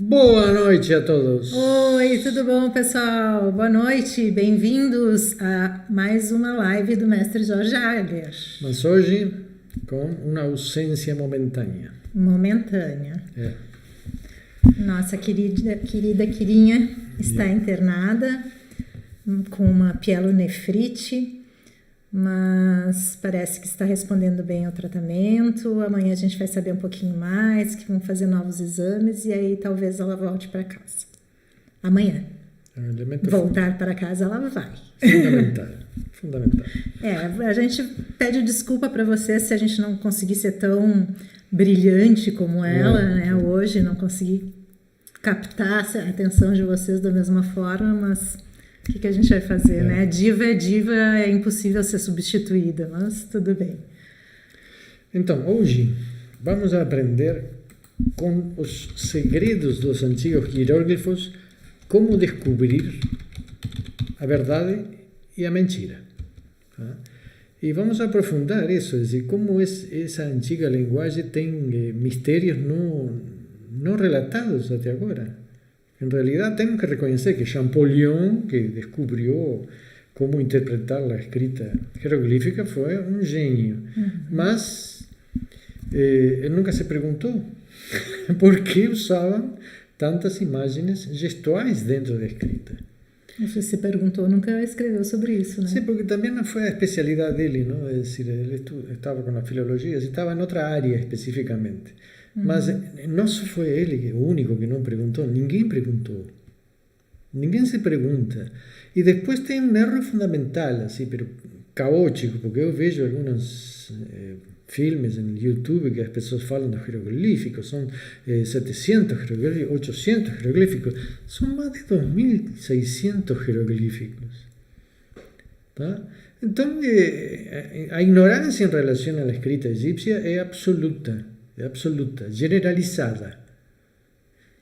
Boa noite a todos. Oi, tudo bom, pessoal? Boa noite, bem-vindos a mais uma live do Mestre Jorge Agler. Mas hoje com uma ausência momentânea. Momentânea. É. Nossa querida Quirinha está internada com uma pielonefrite, mas parece que está respondendo bem ao tratamento. Amanhã a gente vai saber um pouquinho mais, que vão fazer novos exames e aí talvez ela volte para casa. Amanhã. Voltar para casa ela vai. Fundamental. A gente pede desculpa para você se a gente não conseguir ser tão brilhante como ela, né? Hoje, não conseguir captar a atenção de vocês da mesma forma, mas o que a gente vai fazer, né? Diva é diva, é impossível ser substituída, mas tudo bem. Então, hoje vamos aprender com os segredos dos antigos hieróglifos como descobrir a verdade e a mentira. Tá? E vamos aprofundar isso, é dizer, como essa antiga linguagem tem mistérios não relatados até agora. Em realidade, temos que reconhecer que Champollion, que descobriu como interpretar a escrita jeroglífica, foi um gênio. Mas ele nunca se perguntou por que usavam tantas imagens gestuais dentro da escrita. Você se perguntou, nunca escreveu sobre isso, né? Sim, porque também não foi a especialidade dele, não? É dizer, ele estava com a filologia, estava em outra área especificamente. Mas não só foi ele o único que não perguntou, ninguém perguntou. Ninguém se pergunta. E depois tem um erro fundamental, assim, pero caótico, porque eu vejo alguns filmes no YouTube que as pessoas falam dos jeroglíficos, são 700 jeroglíficos, 800 jeroglíficos, são mais de 2.600 jeroglíficos. Tá? Então, a ignorância em relação à escrita egípcia é absoluta, generalizada.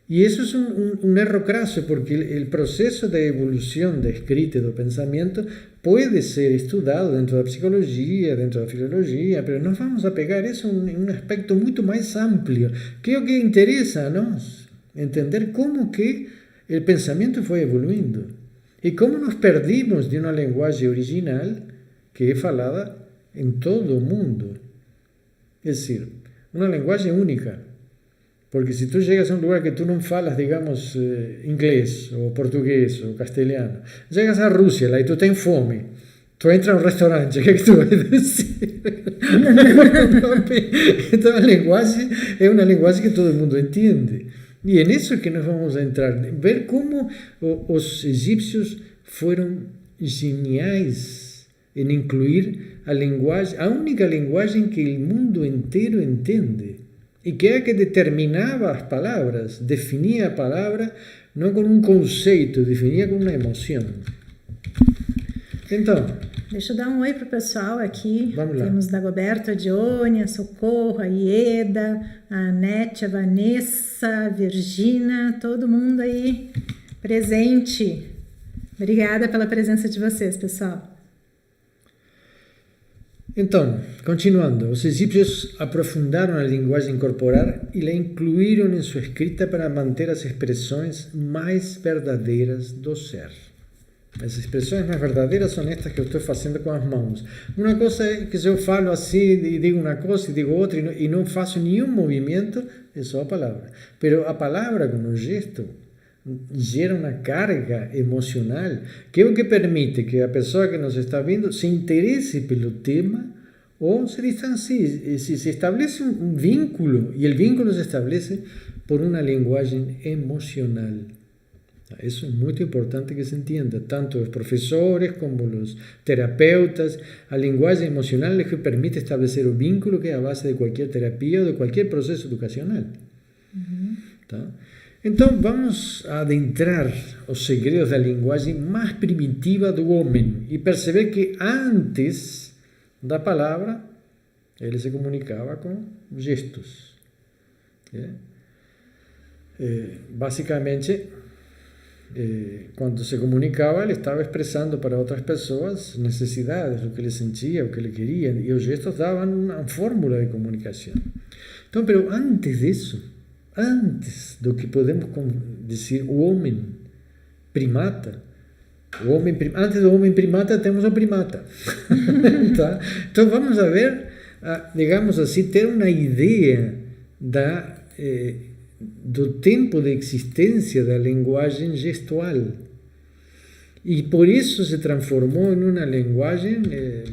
Y eso es un error craso, porque el proceso de evolución de escrita y de pensamiento puede ser estudiado dentro de la psicología, dentro de la filología, pero nos vamos a pegar eso en un aspecto mucho más amplio, que es lo que interesa a nos, entender cómo que el pensamiento fue evoluindo y cómo nos perdimos de una lenguaje original que es falada en todo el mundo. Es decir, una lenguaje única. Porque si tú llegas a un lugar que tú no falas, digamos, inglés, o portugués, o castellano, llegas a Rusia, lá, y tú tienes fome, tú entras a un restaurante, ¿qué tú vas a decir? Entonces, la lenguaje es una lenguaje que todo el mundo entiende. Y en eso es que nos vamos a entrar, ver cómo los egipcios fueron geniales en incluir a única lenguaje en que el mundo entero entiende. E que é que determinava as palavras, definia a palavra não com um conceito, definia com uma emoção. Então, deixa eu dar um oi para o pessoal aqui. Vamos lá. Temos Dagoberto, a Dione, a Socorro, a Ieda, a Anete, a Vanessa, a Virgínia, todo mundo aí presente. Obrigada pela presença de vocês, pessoal. Então, continuando, os egípcios aprofundaram a linguagem corporal e la incluíram em sua escrita para manter as expressões mais verdadeiras do ser. As expressões mais verdadeiras são estas que eu estou fazendo com as mãos. Uma coisa é que se eu falo assim e digo uma coisa e digo outra e não faço nenhum movimento, é só a palavra. Mas a palavra com o gesto gera uma carga emocional que é o que permite que a pessoa que nos está vendo se interesse pelo tema ou se distancie, se estabelece um vínculo, e o vínculo se estabelece por uma linguagem emocional. Isso é muito importante que se entenda, tanto os professores como os terapeutas. A linguagem emocional é que permite estabelecer o vínculo que é a base de qualquer terapia ou de qualquer processo educacional. Tá? Então, vamos adentrar os segredos da linguagem mais primitiva do homem e perceber que antes da palavra ele se comunicava com gestos. Basicamente, quando se comunicava, ele estava expressando para outras pessoas necessidades, o que ele sentia, o que ele queria, e os gestos davam uma fórmula de comunicação. Então, pero antes disso, antes do que podemos dizer o homem primata. Antes do homem primata temos o primata. Tá? Então vamos a ver, digamos assim, ter uma ideia do tempo de existência da linguagem gestual. E por isso se transformou em uma linguagem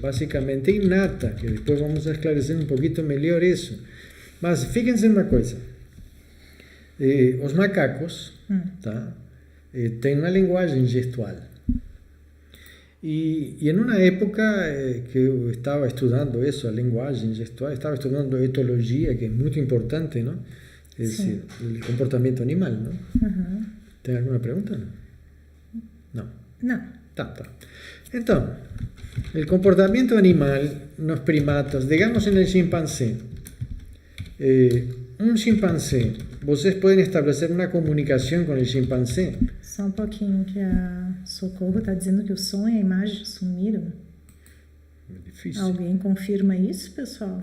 basicamente inata, que depois vamos esclarecer um pouquinho melhor isso. Mas fíjense uma coisa, os macacos tá, têm uma linguagem gestual. E em uma época que eu estava estudando isso, a linguagem gestual, estava estudando etologia, que é muito importante, não? Esse, o comportamento animal, não? Uhum. Tem alguma pergunta? Não. Não. Tá. Então, o comportamento animal nos primatas, digamos en el chimpancé. Um chimpancé, vocês podem estabelecer uma comunicação com o chimpancé? Só um pouquinho, que a Socorro está dizendo que o som e a imagem sumiram. É difícil. Alguém confirma isso, pessoal?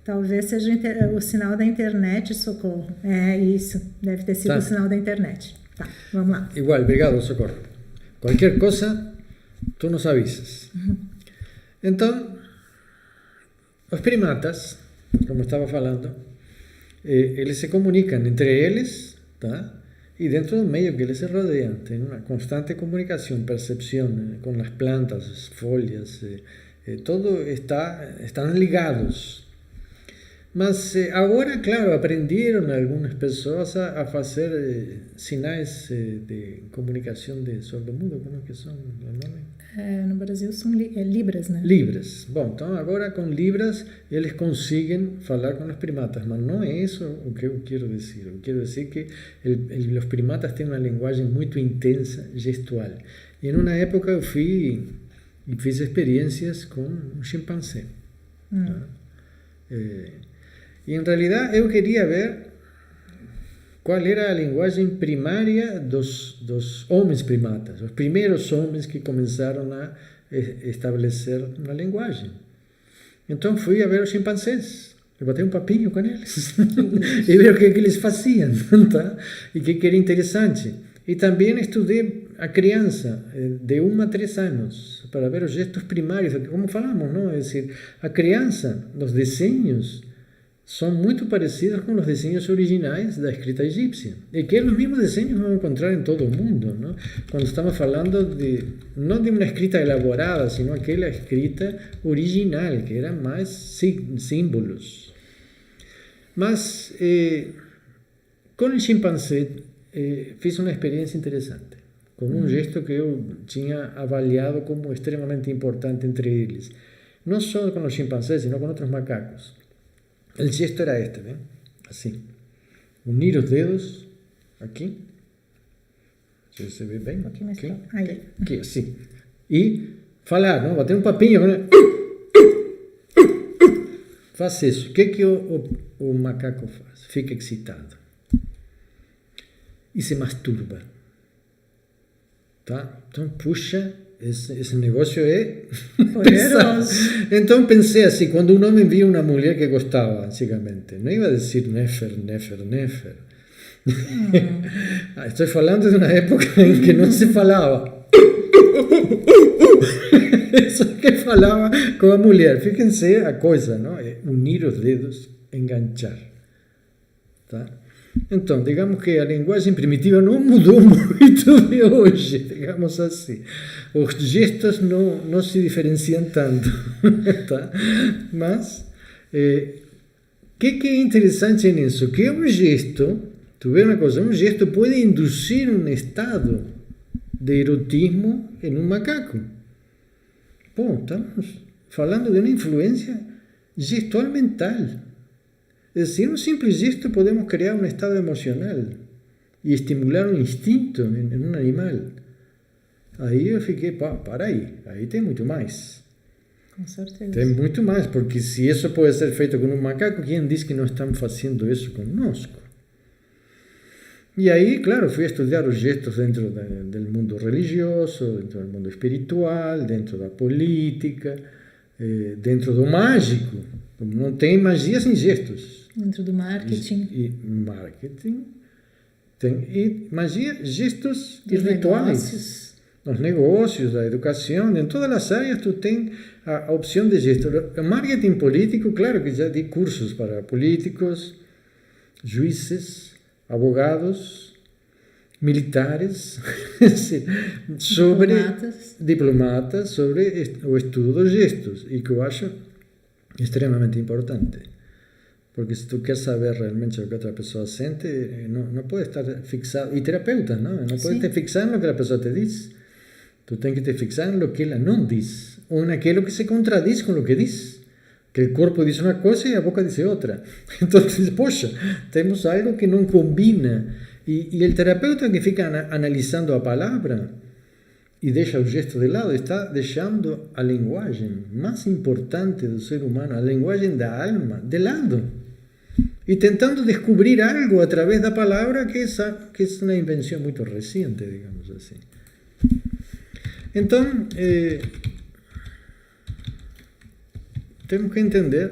Talvez seja o sinal da internet, Socorro. É isso, deve ter sido o sinal da internet. Tá, vamos lá. Igual, obrigado, Socorro. Qualquer coisa, tu nos avisas. Então, os primatas, como estava falando, eles se comunicam entre eles, tá? E dentro do meio que eles se rodeiam. Tem uma constante comunicação, percepção com as plantas, as folhas, todo estão ligados. Mas agora, claro, aprenderam algumas pessoas a fazer sinais de comunicação de sordo-mudo, como que são o nome? No Brasil são libras, né? Libras. Bom, então agora com libras eles conseguem falar com os primatas, mas não é isso o que eu quero dizer. Eu quero dizer que os primatas têm uma linguagem muito intensa, gestual. E em uma época eu fui e fiz experiências com um chimpancé. Tá? E em realidade eu queria ver qual era a linguagem primária dos homens primatas, os primeiros homens que começaram a estabelecer uma linguagem. Então fui a ver os chimpanzés, eu bati um papinho com eles e ver o que eles faziam, tá? E que era interessante. E também estudei a criança de 1 a 3 anos para ver os gestos primários, como falamos, não? É decir, a criança, nos desenhos, são muito parecidos com os desenhos originais da escrita egípcia. E que os mesmos desenhos vamos encontrar em todo o mundo, não? Quando estamos falando não de uma escrita elaborada, sino aquela escrita original, que era mais símbolos. Mas, com o chimpancé, fiz uma experiência interessante, com um gesto que eu tinha avaliado como extremamente importante entre eles. Não só com os chimpancés, sino com outros macacos. El gesto era este, ¿ven? Así. Unir os dedos aquí. ¿Se ve bien? Aquí me está. Ahí. Aquí, así. Y falar, ¿no? Bater un papinho. Faz isso. O que o macaco faz? Fica excitado. E se masturba. Tá? Então, puxa... Esse negócio é pesado. Então pensei assim, quando um homem via uma mulher que gostava antigamente, não ia dizer nefer. Estou falando de uma época em que não se falava. Só que falava com a mulher. Fíjense a coisa, não? É unir os dedos, enganchar. Tá? Então, digamos que a linguagem primitiva não mudou muito de hoje, digamos assim. Os gestos não se diferenciam tanto. Tá? Mas, que é interessante nisso? Que um gesto, tu vê uma coisa, um gesto pode induzir um estado de erotismo em um macaco. Bom, estamos falando de uma influência gestual mental. Es decir, un simple gesto podemos crear un estado emocional y estimular un instinto en un animal. Aí eu fiquei, para aí tem muito mais. Com certeza. Tem muito mais, porque se isso pode ser feito com um macaco, quem diz que não estão fazendo isso conosco? E aí, claro, fui a estudar os gestos dentro do mundo religioso, dentro do mundo espiritual, dentro da política, dentro do mágico. Não tem magia sem gestos. Dentro do marketing. E marketing e magia, gestos e Dos rituais. negócios. Nos negócios, na educação, em todas as áreas tu tem a opção de gesto. O marketing político, claro que já tem cursos para políticos, juízes, abogados, militares, sobre diplomatas, sobre o estudo dos gestos, e que eu acho extremamente importante. Porque se tu quer saber realmente o que outra pessoa sente, não pode estar fixado. E terapeutas, não pode te fixar no que a pessoa te diz. Tu tens que te fixar no que ela não diz, ou naquilo que se contradiz com o que diz. Que o corpo diz uma coisa e a boca diz outra. Então, poxa, temos algo que não combina. E o terapeuta que fica analisando a palavra e deixa o gesto de lado, está deixando a linguagem mais importante do ser humano, a linguagem da alma, de lado. E tentando descobrir algo através da palavra que é uma invenção muito recente, digamos assim. Então, temos que entender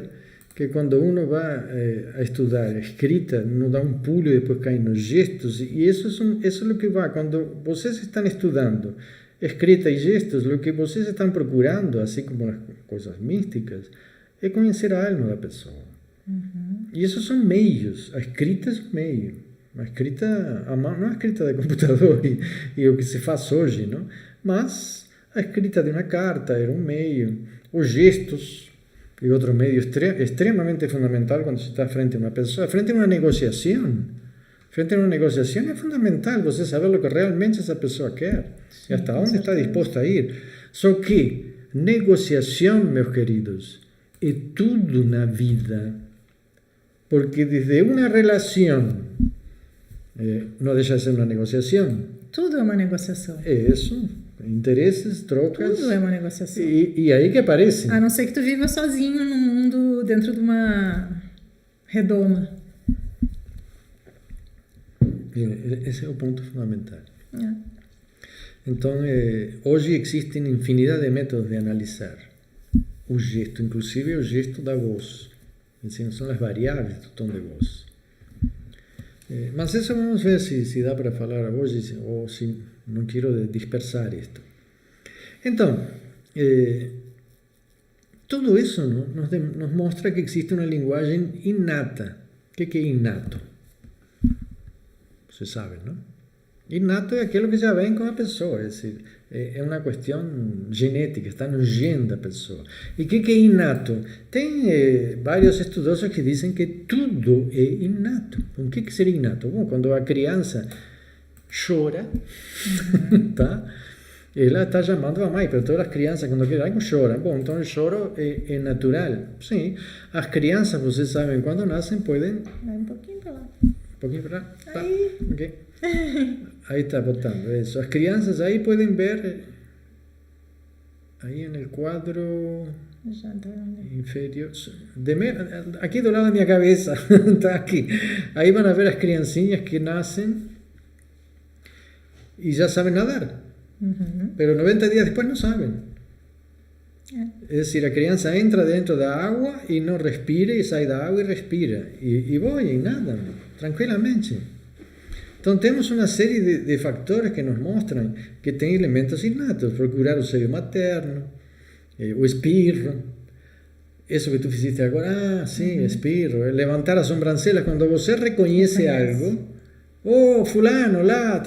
que quando uno vai a estudar escrita, não dá um pulo e depois cai nos gestos, e isso é o que vai. Quando vocês estão estudando escrita e gestos, o que vocês estão procurando, assim como as coisas místicas, é conhecer a alma da pessoa. Uhum. E esses são meios. A escrita é um meio. A escrita, não a escrita de computador e o que se faz hoje, não? Mas a escrita de uma carta era um meio. Os gestos e outro meio extremamente fundamental quando se está frente a uma pessoa, frente a uma negociação. Frente a uma negociação é fundamental você saber o que realmente essa pessoa quer. Sim, e hasta onde está disposta a ir. Só que negociação, meus queridos, é tudo na vida. Porque desde uma relação, não deixa de ser uma negociação. Tudo é uma negociação. É isso. Interesses, trocas. Tudo é uma negociação. E aí que aparece. A não ser que tu viva sozinho num mundo dentro de uma redoma. Esse é o ponto fundamental. Então, hoje existem infinidade de métodos de analisar o gesto, inclusive o gesto da voz. São as variáveis do tom de voz. Mas isso vamos ver se dá para falar hoje ou se não quero dispersar isto. Então, tudo isso nos mostra que existe uma linguagem inata. O que é inato? Vocês sabem, não? Inato é aquilo que já vem com a pessoa, é decir, é uma questão genética, está no gene da pessoa. E o que é inato? Tem vários estudiosos que dizem que tudo é inato. O que seria inato? Bom, quando a criança chora, tá? Ela está chamando a mãe, mas todas as crianças quando querem algo choram. Bom, então o choro é natural. Sim, as crianças, vocês sabem, quando nascem podem... Vai um pouquinho para lá. Um pouquinho para lá? Tá. Aí. Okay. Aí está botando isso. As crianças aí podem ver, aí no quadro inferior, aqui do lado da minha cabeça, está aqui. Aí vão ver as criancinhas que nascem e já sabem nadar. Pero 90 dias depois não sabem. É decir, a criança entra dentro da água e não respira, e sai da água e respira. E voam, nadam, tranquilamente. Então, temos uma série de fatores que nos mostram que tem elementos inatos. Procurar o seio materno, o espirro. Isso que tu fizeste agora, sim, espirro. Levantar a sobrancelha quando você reconhece algo. Oh, fulano, lá,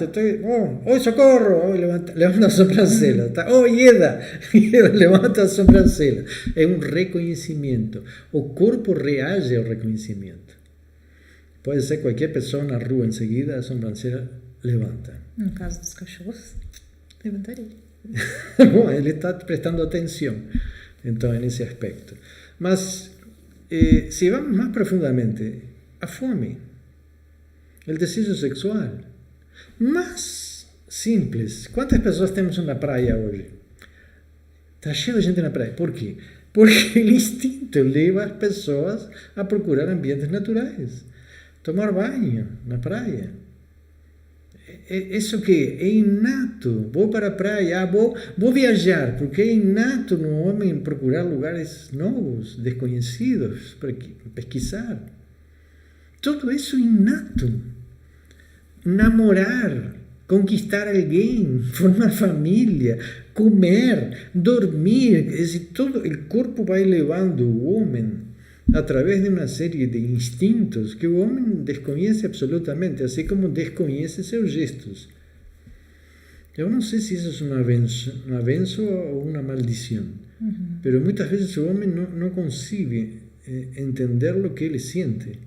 oh, socorro, levanta a sobrancelha. Tá? Oh, Ieda, levanta a sobrancelha. É um reconhecimento. O corpo reage ao reconhecimento. Pode ser qualquer pessoa na rua, em seguida a sobrancelha levanta. No caso dos cachorros, levantaria. Bom, ele está prestando atenção, então, nesse aspecto. Mas, se vamos mais profundamente, a fome, o desejo sexual, mais simples. Quantas pessoas temos na praia hoje? Está cheio de gente na praia. Por quê? Porque o instinto leva as pessoas a procurar ambientes naturais. Tomar banho na praia. Isso que é inato. Vou para a praia, vou viajar, porque é inato no homem procurar lugares novos, desconhecidos, para pesquisar. Tudo isso é inato. Namorar, conquistar alguém, formar família, comer, dormir, todo o corpo vai levando o homem através de uma série de instintos que o homem desconhece absolutamente, assim como desconhece seus gestos. Eu não sei se isso é uma benção ou uma maldição, mas muitas vezes o homem não consegue entender o que ele sente,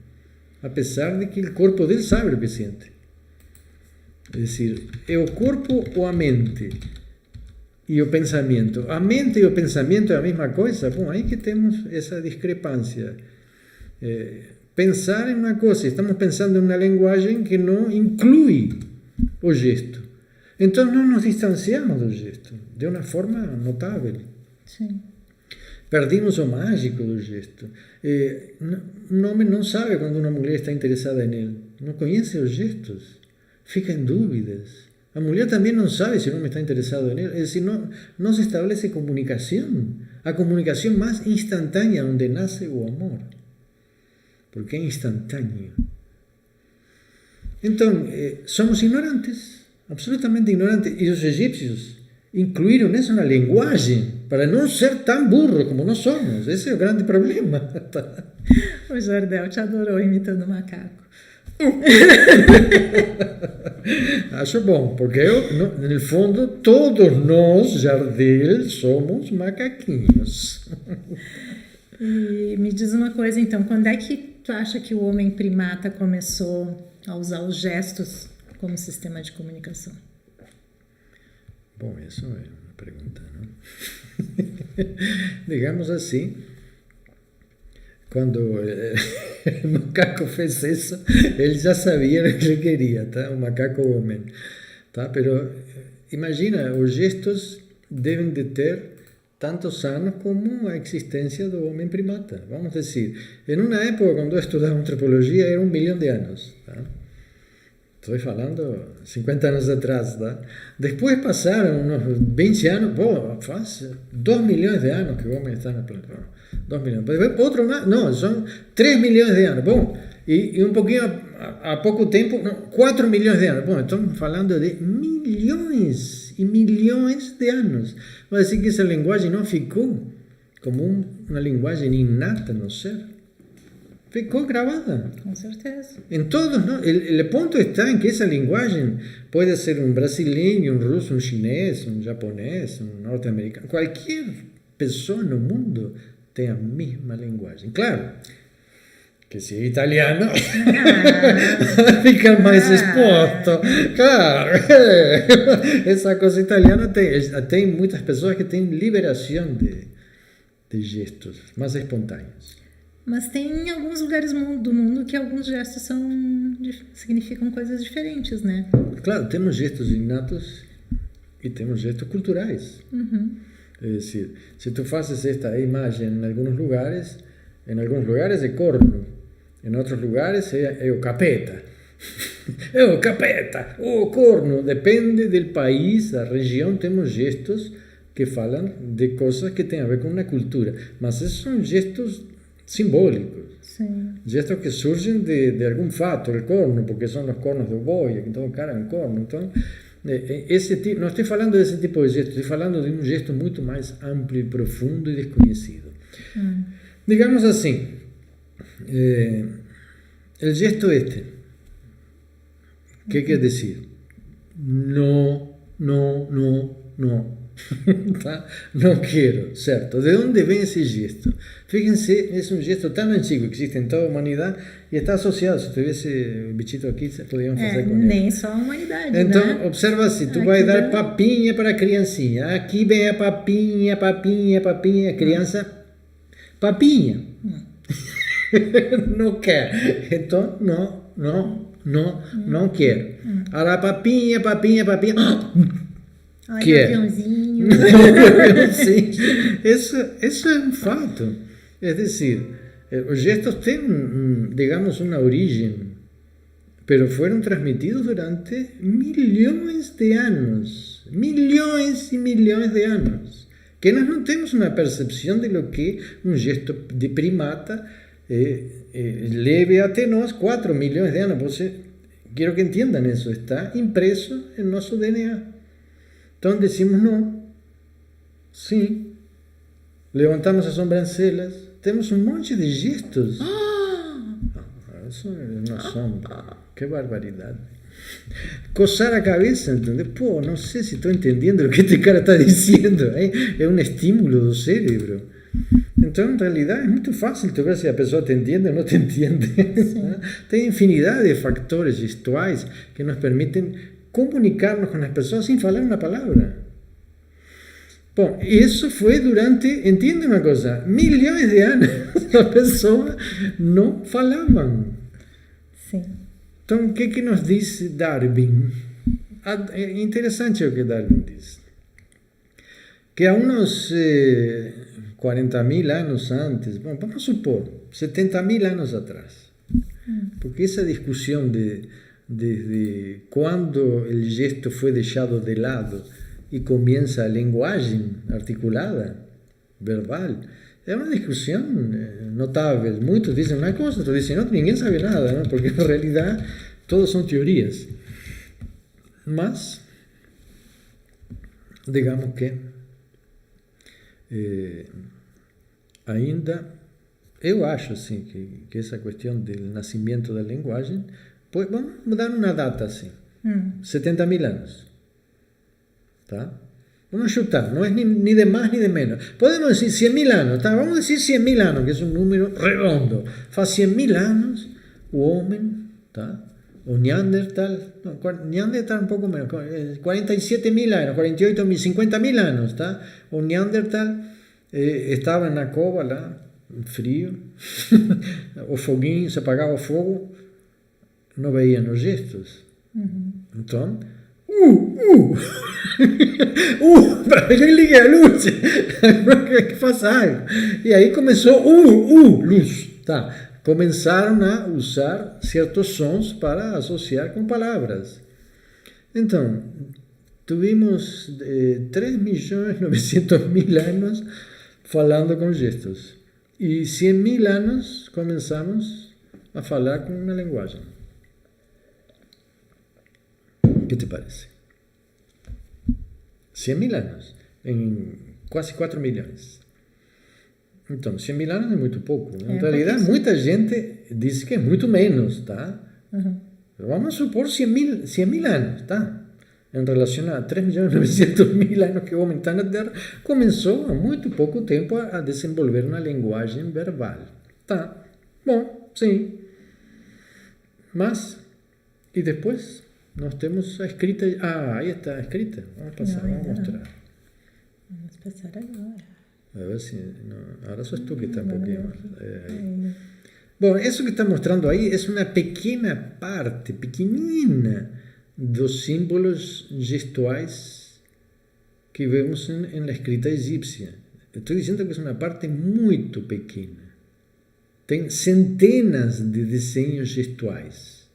apesar de que o corpo dele sabe o que sente. É decir, é o corpo ou a mente? E o pensamento. A mente e o pensamento é a mesma coisa? Bom, aí que temos essa discrepância. Pensar em uma coisa, estamos pensando em uma linguagem que não inclui o gesto. Então, não nos distanciamos do gesto, de uma forma notável. Sim. Perdimos o mágico do gesto. Um homem não sabe quando uma mulher está interessada nele. Não conhece os gestos. Fica em dúvidas. A mulher também não sabe se o homem está interessado nele. É decir, não se estabelece comunicação. A comunicação mais instantânea, onde nasce o amor. Porque é instantâneo. Então, somos ignorantes. Absolutamente ignorantes. E os egípcios incluíram isso na linguagem para não ser tão burro como nós somos. Esse é o grande problema. O Jardel te adorou imitando o macaco. Acho bom, porque no fundo todos nós, Jardel, somos macaquinhos. E me diz uma coisa então, quando é que tu acha que o homem primata começou a usar os gestos como sistema de comunicação? Bom, isso é uma pergunta, não? Digamos assim, quando o macaco fez isso, ele já sabia o que ele queria, tá? O macaco homem, tá? Pero imagina, os gestos devem de ter tantos anos como a existência do homem primata. Vamos dizer, em uma época, quando eu estudava antropologia, era 1 milhão de anos, tá? Estou falando 50 anos atrás, tá? Depois passaram uns 20 anos, bom, faz 2 milhões de anos que o homem está no planeta. 2 milhões. Depois, outro mais, não, são 3 milhões de anos. Bom, e um pouquinho há pouco tempo, não, 4 milhões de anos. Bom, estamos falando de milhões e milhões de anos. Mas assim que essa linguagem não ficou como uma linguagem inata no ser. Ficou gravada. Com certeza. Em todos, não? O ponto está em que essa linguagem pode ser um brasileiro, um russo, um chinês, um japonês, um norte-americano. Qualquer pessoa no mundo tem a mesma linguagem. Claro que se é italiano, fica mais exposto. Claro, essa coisa italiana tem muitas pessoas que têm liberação de gestos mais espontâneos. Mas tem alguns lugares do mundo que alguns gestos significam coisas diferentes, né? Claro, temos gestos inatos e temos gestos culturais. É decir, se tu fazes esta imagem em alguns lugares é corno, em outros lugares é o capeta. É o capeta, o corno, depende do país, da região, temos gestos que falam de coisas que têm a ver com uma cultura, mas esses são gestos simbólicos. Sim. Gestos que surgem de algum fato, o corno, porque são os cornos do boi, então o cara é um corno. Então, não estou falando desse tipo de gesto, estou falando de um gesto muito mais amplo e profundo e desconhecido. Digamos assim, o gesto este, ¿qué quiere decir? No. Tá? Não quero, certo? De onde vem esse gesto? Fíjense, é um gesto tão antigo que existe em toda a humanidade e está associado. Se tivesse bichito aqui, poderiam fazer com ele. Nem só a humanidade, então, né? observa assim, tu vai dar papinha para a criancinha. Aqui vem a papinha, criança, papinha. Não quer. Então, não quero. Agora, papinha. Ai, que aviãozinho. Sim, isso é um fato. É decir, os gestos têm, digamos, uma origem pero fueron transmitidos durante millones de años, millones y millones de años, que nós não temos uma percepção de lo que um gesto de primata leve até nós 4 milhões de anos. Quiero que entiendan eso, está impreso en nuestro DNA. Entonces decimos no, sí, levantamos las sobrancelhas, tenemos un monte de gestos. Eso es una sombra, qué barbaridad. Coçar a cabeça, ¿entendés? Pô, no sé si estoy entendiendo lo que este cara está diciendo, es un estímulo del cerebro. Entonces, en realidad, es muy fácil ver si la persona te entiende o no te entiende. Sí. Hay infinidad de factores gestuales que nos permiten comunicarnos con las personas sin hablar una palabra. Bueno, y eso fue durante, entiende una cosa, millones de años las personas no hablaban. Sí. Entonces, ¿qué nos dice Darwin? Interesante lo que Darwin dice. Que a unos 40.000 años antes, bueno, vamos a supor, 70.000 años atrás, porque esa discusión desde cuándo el gesto fue dejado de lado y comienza la lenguaje articulada, verbal, es una discusión notable. Muchos dicen una cosa, otros dicen otra, ninguém sabe nada, ¿no? Porque en realidad todos son teorías. Mas, digamos que ainda eu acho assim que essa questão do nascimento da linguagem, pois vamos dar uma data assim, 70.000 anos, tá? Vamos chutar, não é ni de mais nem de menos, podemos dizer 100.000 anos, tá? Vamos dizer 100.000 anos, que é um número redondo. Faz 100.000 anos o homem, tá? O Neandertal un poco menos, 47.000 años, 48.000, 50.000 años, ¿tá? O Neandertal estaba en la cova lá, frío, o foguinho, se apagaba o fogo, no veían los gestos. Entonces, para que ligue a luz, que faça algo. Y ahí comenzó, luz, tá? Começaram a usar certos sons para associar com palavras. Então, tivemos 3.900.000 anos falando com gestos. E 100.000 anos começamos a falar com uma linguagem. O que te parece? 100.000 anos, em quase 4 milhões. Então, 100.000 anos é muito pouco. Em realidade, muita gente diz que é muito menos, tá? Vamos supor 100.000 anos, tá? Em relação a 3.900.000 anos que o homem está na Terra, começou há muito pouco tempo a desenvolver uma linguagem verbal, tá? Bom, sim. Mas, e depois, nós temos a escrita. Aí está a escrita. Vamos passar, vamos mostrar. Vamos passar agora. A ver si, no, ahora sos tú que está un poquito más. Bueno, eso que está mostrando ahí es una pequeña parte, pequeñina, dos símbolos gestuales que vemos en la escrita egipcia. Estoy diciendo que es una parte muy pequeña. Tem centenas de diseños gestuales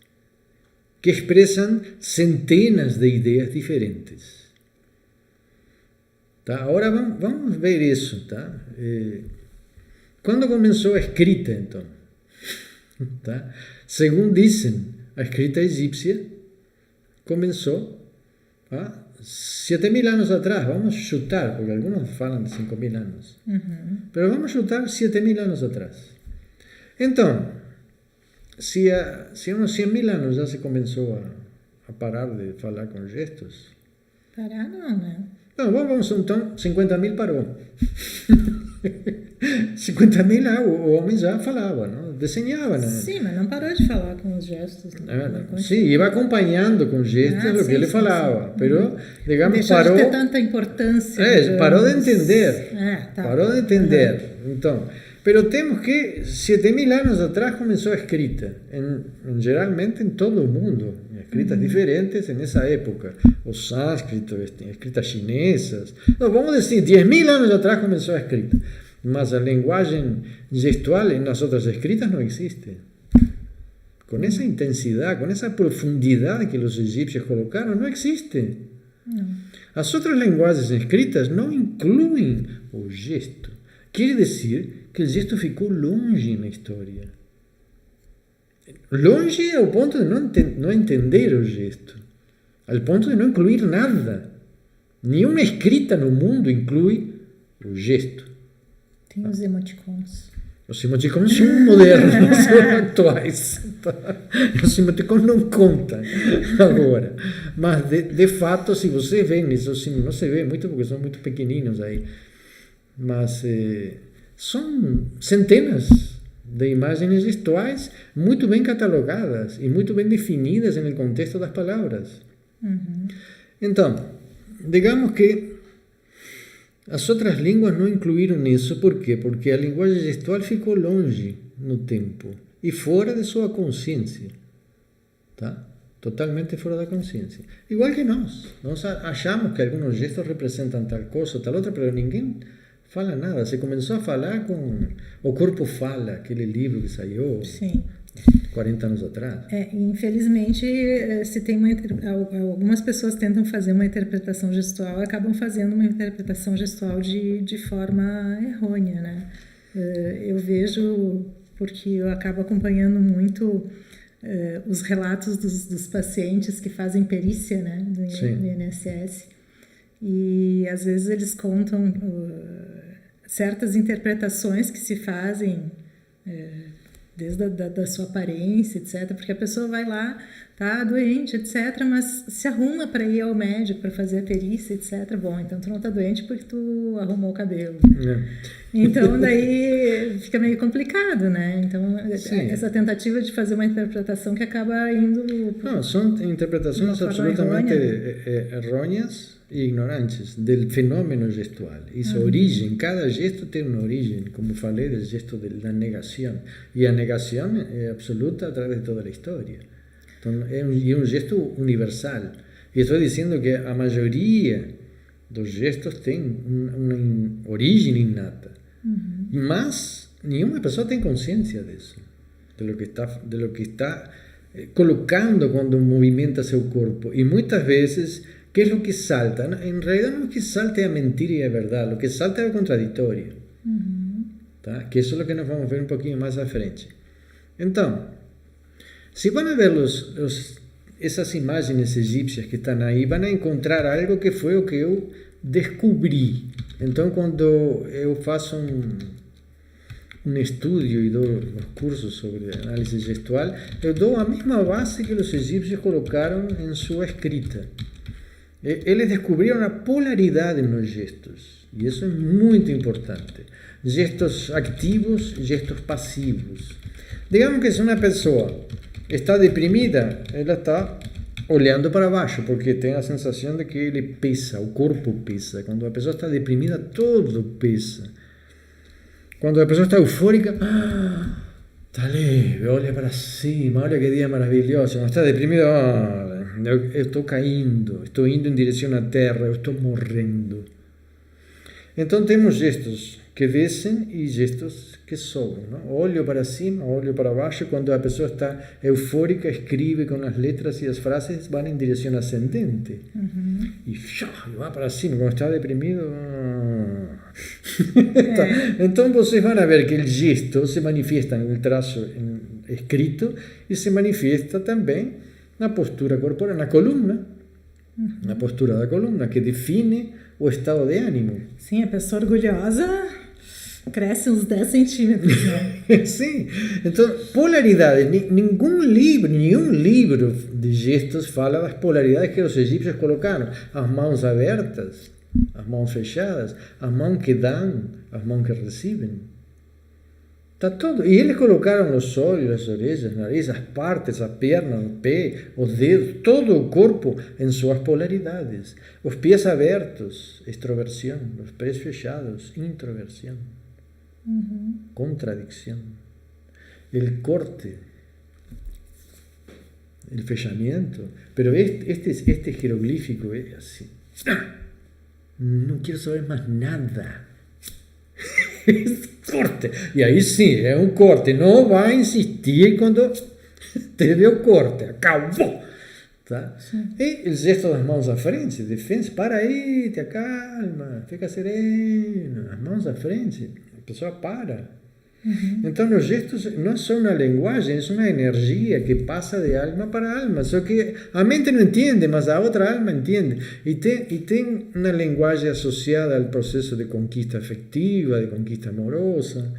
que expresan centenas de ideas diferentes. Tá? Agora vamos ver isso, tá? Quando começou a escrita, então? Tá? Segundo dizem, a escrita egípcia começou há 7.000 anos atrás. Vamos chutar, porque alguns falam de 5.000 anos. Mas vamos chutar 7.000 anos atrás. Então, se uns 100.000 anos já se começou a parar de falar com gestos. Parar não, né? Não, vamos então, 50.000 parou. 50.000 o homem já falava, não? Desenhava, né? Sim, mas não parou de falar com os gestos. Sim, ia acompanhando com gestos o que ele falava. Pero, digamos, deixou parou... de ter tanta importância. Parou de entender. Tá. Parou de entender. Então, pero temos que 7.000 anos atrás começou a escrita, geralmente em todo o mundo, escritas diferentes nessa época, o sânscrito, escritas chinesas. Não, vamos dizer, 10.000 anos atrás começou a escrita, mas a linguagem gestual nas outras escritas não existe. con esa intensidad, con esa profundidad que los egipcios colocaron, no existe. Não. As outras linguagens escritas não incluem o gesto. Quiere decir que el gesto ficou longe na história. Longe ao ponto de não entender o gesto. Al ponto de não incluir nada. Nenhuma escrita no mundo inclui o gesto. Tem os emoticons. Os emoticons são modernos, são atuais. Os emoticons não contam agora. Mas, de fato, se você vê nisso, não se vê muito porque são muito pequeninos aí. Mas são centenas de imagens gestuais muito bem catalogadas e muito bem definidas no contexto das palavras. Uhum. Então, digamos que as outras línguas não incluíram isso. Por quê? Porque a linguagem gestual ficou longe no tempo e fora de sua consciência. Tá? Totalmente fora da consciência. Igual que nós. Nós achamos que alguns gestos representam tal coisa, tal outra, mas ninguém fala nada. Se começou a falar com O Corpo Fala, aquele livro que saiu Sim. 40 anos atrás. Infelizmente, se tem algumas pessoas tentam fazer uma interpretação gestual, acabam fazendo uma interpretação gestual de forma errônea, né? Eu vejo, porque eu acabo acompanhando muito os relatos dos pacientes que fazem perícia, né, do INSS, e às vezes eles contam certas interpretações que se fazem desde da sua aparência, etc. Porque a pessoa vai lá, tá doente, etc., mas se arruma para ir ao médico para fazer a perícia, etc. Bom, então tu não tá doente porque tu arrumou o cabelo. Então daí fica meio complicado, né? Então essa tentativa de fazer uma interpretação que acaba indo... Não, são interpretações absolutamente errôneas e ignorantes do fenômeno gestual. Isso, origem, cada gesto tem uma origem, como falei, do gesto da negação. E a negação é absoluta a través de toda a história. Então, é um gesto universal. E estou dizendo que a maioria dos gestos tem uma origem inata. Mas nenhuma pessoa tem consciência disso, de lo que está colocando quando movimenta seu corpo. E muitas vezes, ¿qué es lo que salta? En realidad no es que salte a mentira y a verdad, lo que salta es a contradictorio. ¿Tá? Que eso es lo que nos vamos a ver un poquito más a frente. Entonces, si van a ver esas imágenes egipcias que están ahí, van a encontrar algo que fue lo que yo descubrí. Entonces, cuando yo faço un estudio y doy los cursos sobre análisis gestual, yo doy la misma base que los egipcios colocaron en su escrita. Eles descubriram a polaridade nos gestos, e isso é muito importante. Gestos ativos, gestos passivos. Digamos que se uma pessoa está deprimida, ela está olhando para baixo, porque tem a sensação de que ele pesa, o corpo pesa. Quando a pessoa está deprimida, todo pesa. Quando a pessoa está eufórica, está leve, olha para cima, olha que dia maravilhoso. Quando está deprimida, eu estou caindo, estou indo em direção à terra, eu estou morrendo. Então temos gestos que descem e gestos que sobem. Não? Olho para cima, olho para baixo. Quando a pessoa está eufórica, escreve com as letras e as frases vão em direção ascendente. E vai para cima. Quando está deprimido... Então vocês vão ver que o gesto se manifesta no traço escrito e se manifesta também na postura corporal, na coluna, na postura da coluna, que define o estado de ânimo. Sim, a pessoa orgulhosa cresce uns 10 centímetros, né? Sim, então, polaridade. Nenhum livro de gestos fala das polaridades que os egípcios colocaram. As mãos abertas, as mãos fechadas, as mãos que dão, as mãos que recebem. Está todo. E eles colocaram os olhos, as orelhas, as nariz, as partes, a perna, o pé, os dedos, todo o corpo em suas polaridades. Os pés abertos, extroversão. Os pés fechados, introversão. Contradicção. O corte, o fechamento. Pero este jeroglífico é assim. Não quero saber mais nada. Corte. E aí sim, é um corte. Não vai insistir quando Teve o corte, acabou. Tá? E o gesto das mãos à frente, defesa, para aí, te acalma, fica sereno, as mãos à frente, a pessoa para. Então, os gestos não são uma linguagem, é uma energia que passa de alma para alma. Só que a mente não entende, mas a outra alma entende. E tem uma linguagem associada ao processo de conquista afetiva, de conquista amorosa,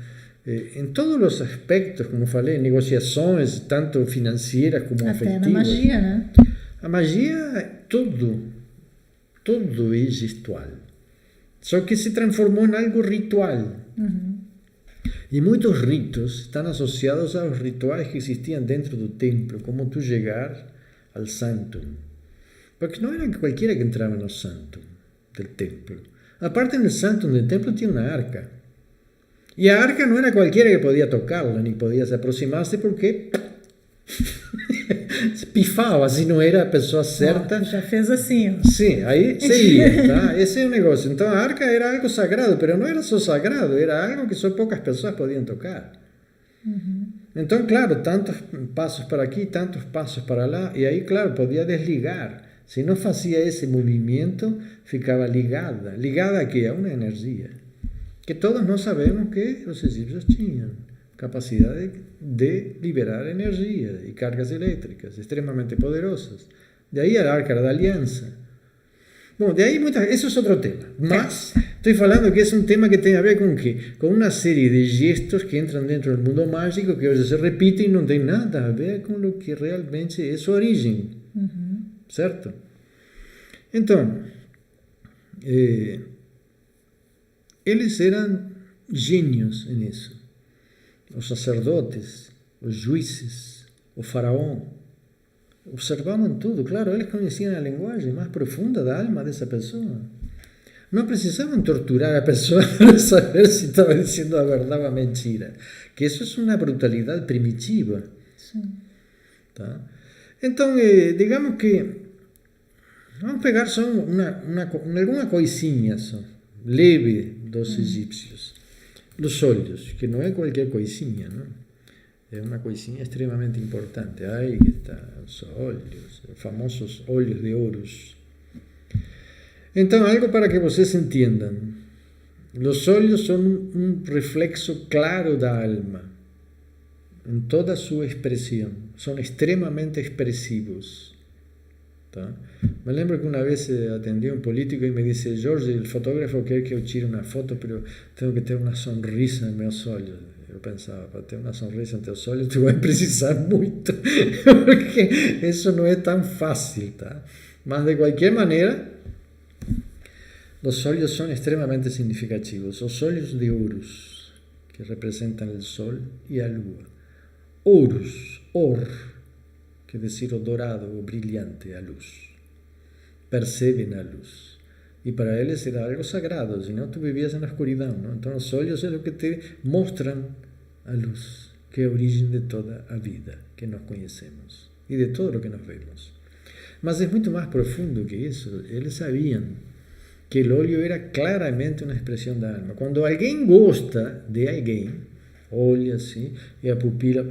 em todos os aspectos, como falei, negociações, tanto financeiras como afetivas. Até na magia, né? A magia, tudo é gestual. Só que se transformou em algo ritual. E muitos ritos estão associados aos rituais que existiam dentro do templo, como tu chegar ao santo. Porque não era qualquer que entrava no santo do templo. Aparte, no santo do templo tinha uma arca. E a arca não era qualquer que podia tocá-la, nem podia se aproximar-se, porque se pifava, se não era a pessoa certa. Já fez assim. Sim, aí se ia, tá? Esse é o negócio. Então a arca era algo sagrado, mas não era só sagrado, era algo que só poucas pessoas podiam tocar. Então, claro, tantos passos para aqui, tantos passos para lá, e aí, claro, podia desligar. Se não fazia esse movimento, ficava ligada. Ligada a quê? A uma energia. Que todos nós sabemos que os egípcios tinham capacidade de liberar energia e cargas elétricas extremamente poderosas. De aí a arca da aliança. Bom, de aí isso é outro tema. Mas estou falando que é um tema que tem a ver com o quê? Com uma série de gestos que entram dentro do mundo mágico, que hoje se repetem e não tem nada a ver com o que realmente é sua origem. Certo? Então, eles eram gênios nisso. Os sacerdotes, os juízes, o faraó, observavam tudo. Claro, eles conheciam a linguagem mais profunda da alma dessa pessoa. Não precisavam torturar a pessoa para saber se estava dizendo a verdade ou a mentira. Que isso é uma brutalidade primitiva. Sim. Tá? Então, digamos que vamos pegar só alguma coisinha só, leve dos egípcios. Os olhos, que não é qualquer coisinha, não? É uma coisinha extremamente importante. Aí está os olhos, os famosos olhos de Horus. Então, algo para que vocês entendam. Os olhos são um reflexo claro da alma, em toda a sua expressão. São extremamente expressivos. Tá? Me lembro que uma vez atendi um político e me disse: Jorge, o fotógrafo quer que eu tire uma foto, mas tenho que ter uma sonrisa em meus olhos. Eu pensava, para ter uma sonrisa em teus olhos, tu vai precisar muito, porque isso não é tão fácil. Tá? Mas, de qualquer maneira, os olhos são extremamente significativos. Os olhos de Horus, que representam o sol e a lua. Horus, quer dizer o dourado, o brilhante, a luz. Percebem a luz. E para eles era algo sagrado, senão tu vivias na escuridão. Não? Então os olhos é o que te mostram a luz, que é a origem de toda a vida que nós conhecemos e de todo o que nós vemos. Mas é muito mais profundo que isso. Eles sabiam que o olho era claramente uma expressão da alma. Quando alguém gosta de alguém, olha assim, e a pupila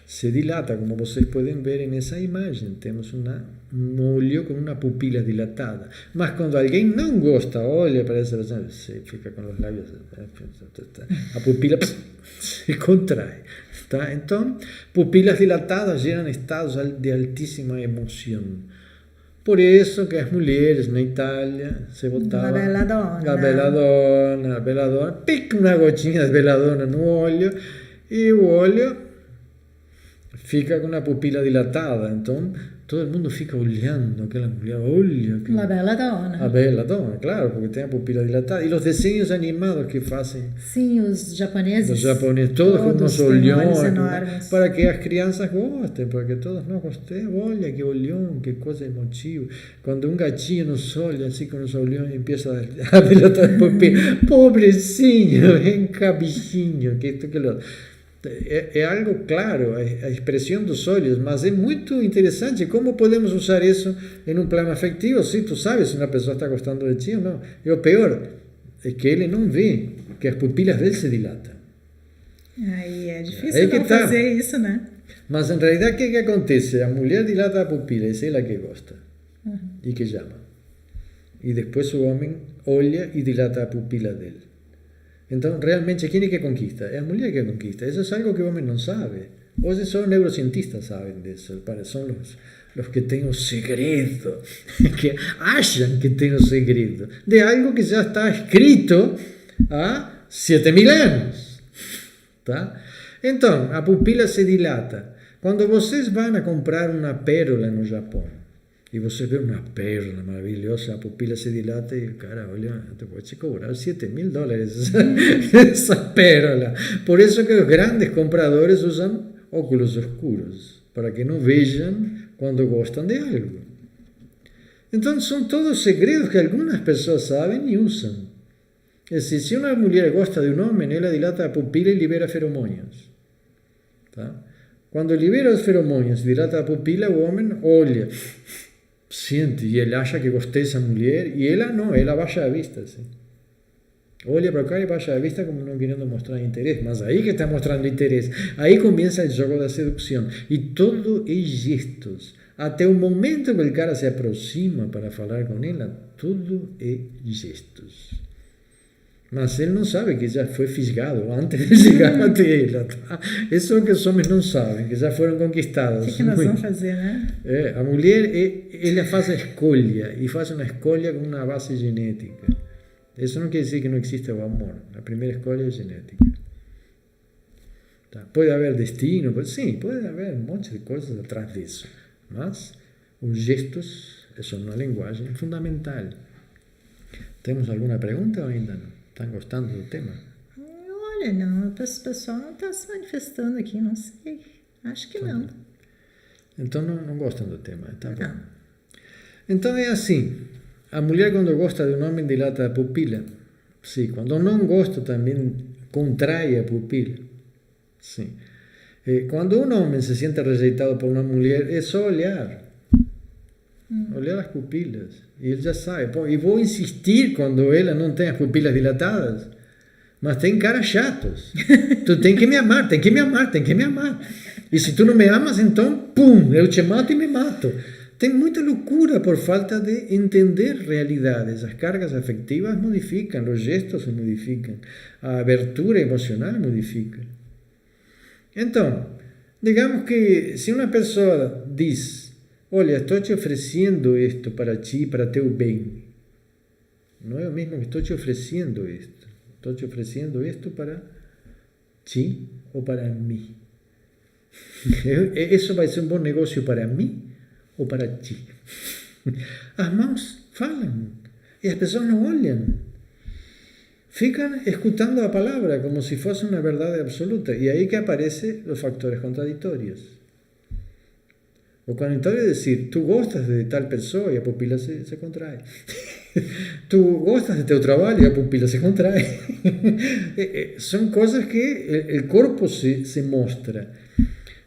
se dilata, como vocês podem ver nessa imagem. Temos um olho com uma pupila dilatada. Mas quando alguém não gosta, olha para essa pessoa, se fica com os lábios, a pupila se contrai. Tá? Então, pupilas dilatadas geram estados de altíssima emoção. Por isso que as mulheres na Itália se botavam a beladona, pica uma gotinha de beladona no olho, e o olho fica com a pupila dilatada. Então todo mundo fica olhando aquela mulher, olha que... A bela dona, claro, porque tem a pupila dilatada. E os desenhos animados que fazem... Sim, os japoneses. Todos com uns olhões, enormes. para que as crianças gostem, para que todos nós gostemos. Olha que olhão, que coisa emotiva. Quando um gatinho nos olha assim com os olhões e empieza a dilatar a pupila, pobrecinho, vem cá, bichinho, que isto que lo... É algo claro, a expressão dos olhos, mas é muito interessante como podemos usar isso em um plano afetivo. Se tu sabes se uma pessoa está gostando de ti ou não. E o pior é que ele não vê, que as pupilas dele se dilatam. Aí é difícil não fazer isso, né? Mas en realidad, ¿qué acontece? La mujer dilata la pupila, es ella que gosta y que llama. Y después el hombre olha y dilata la pupila de él. Entonces, realmente, ¿quién es que conquista? Es la mujer que conquista. Eso es algo que el hombre no sabe. Hoy solo neurocientistas saben de eso. Son los que tienen un segredo, que achan que tienen un segredo, de algo que ya está escrito há 7.000 anos. Tá? Então, a pupila se dilata. Quando vocês vão a comprar uma pérola no Japão, e você vê uma pérola maravilhosa, a pupila se dilata e o cara, olha, te vou te cobrar $7.000 essa pérola. Por isso que os grandes compradores usam óculos oscuros, para que não vejam quando gostam de algo. Então, são todos segredos que algumas pessoas sabem e usam. Es decir, si una mujer gosta de un hombre, ella dilata la pupila y libera feromonios. ¿Tá? Cuando libera los feromonios y dilata la pupila, el hombre olha, siente, y él acha que gosta de esa mujer, y ella no, ella baja la vista. ¿Sí? Olha para acá y baja la vista como no queriendo mostrar interés, mas ahí que está mostrando interés. Ahí comienza el juego de la seducción. Y todo es gestos. Hasta el momento que el cara se aproxima para hablar con ella, todo es gestos. Mas ele não sabe que já foi fisgado antes de chegar até ela. Tá? Isso é o que os homens não sabem, que já foram conquistados. O que nós vamos fazer, né? A mulher, ela faz a escolha, e faz uma escolha com uma base genética. Isso não quer dizer que não exista o amor. A primeira escolha é genética. Tá? Pode haver destino, sim, pode haver um monte de coisas atrás disso. Mas os gestos são uma linguagem fundamental. Temos alguma pergunta ou ainda não? Estão gostando do tema? Olha, não, o pessoal não está se manifestando aqui, não sei. Acho que não. Então não gostam do tema, tá bom. Então é assim, a mulher quando gosta de um homem dilata a pupila. Sim, quando não gosta também contrai a pupila. Sim. Quando um homem se sente rejeitado por uma mulher, é só olhar. Olhar as pupilas. E ele já sabe. E vou insistir quando ela não tem as pupilas dilatadas. Mas tem caras chatos. Tu tem que me amar, tem que me amar, tem que me amar. E se tu não me amas, então, pum, eu te mato e me mato. Tem muita loucura por falta de entender realidades. As cargas afetivas modificam, os gestos se modificam, a abertura emocional modifica. Então, digamos que se uma pessoa diz: olha, estou te oferecendo isto para ti, para teu bem. Não é o mesmo que estou te oferecendo isto. Estou te oferecendo isto para ti ou para mim. Isso vai ser um bom negócio para mim ou para ti. As mãos falam e as pessoas não olham. Ficam escutando a palavra como se fosse uma verdade absoluta. E aí que aparecem os fatores contraditórios. O contradictorio es decir, tú gostas de tal persona y la pupila se contrae. Tú gostas de tu trabajo y la pupila se contrae. Son cosas que el cuerpo se muestra.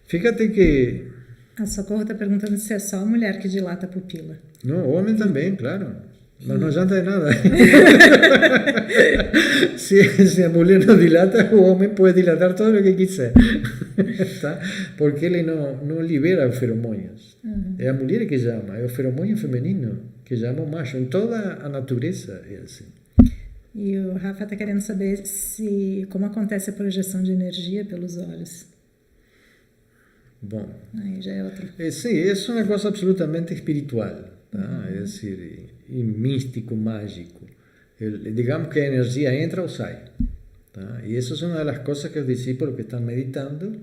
Fíjate que... A Socorro está perguntando se é só a mulher que dilata a pupila. No, hombre también, claro. Mas não adianta de nada. Se a mulher não dilata, o homem pode dilatar todo o que quiser. Tá? Porque ele não libera os feromônios. É a mulher que chama, é o feromônio feminino que chama o macho. Em toda a natureza é assim. E o Rafa está querendo saber como acontece a projeção de energia pelos olhos. Bom. Aí já é outro. Sim, isso é uma coisa absolutamente espiritual. Tá? É decir, e místico, mágico. Digamos que a energia entra ou sai. Tá? E isso é uma das coisas que os discípulos que estão meditando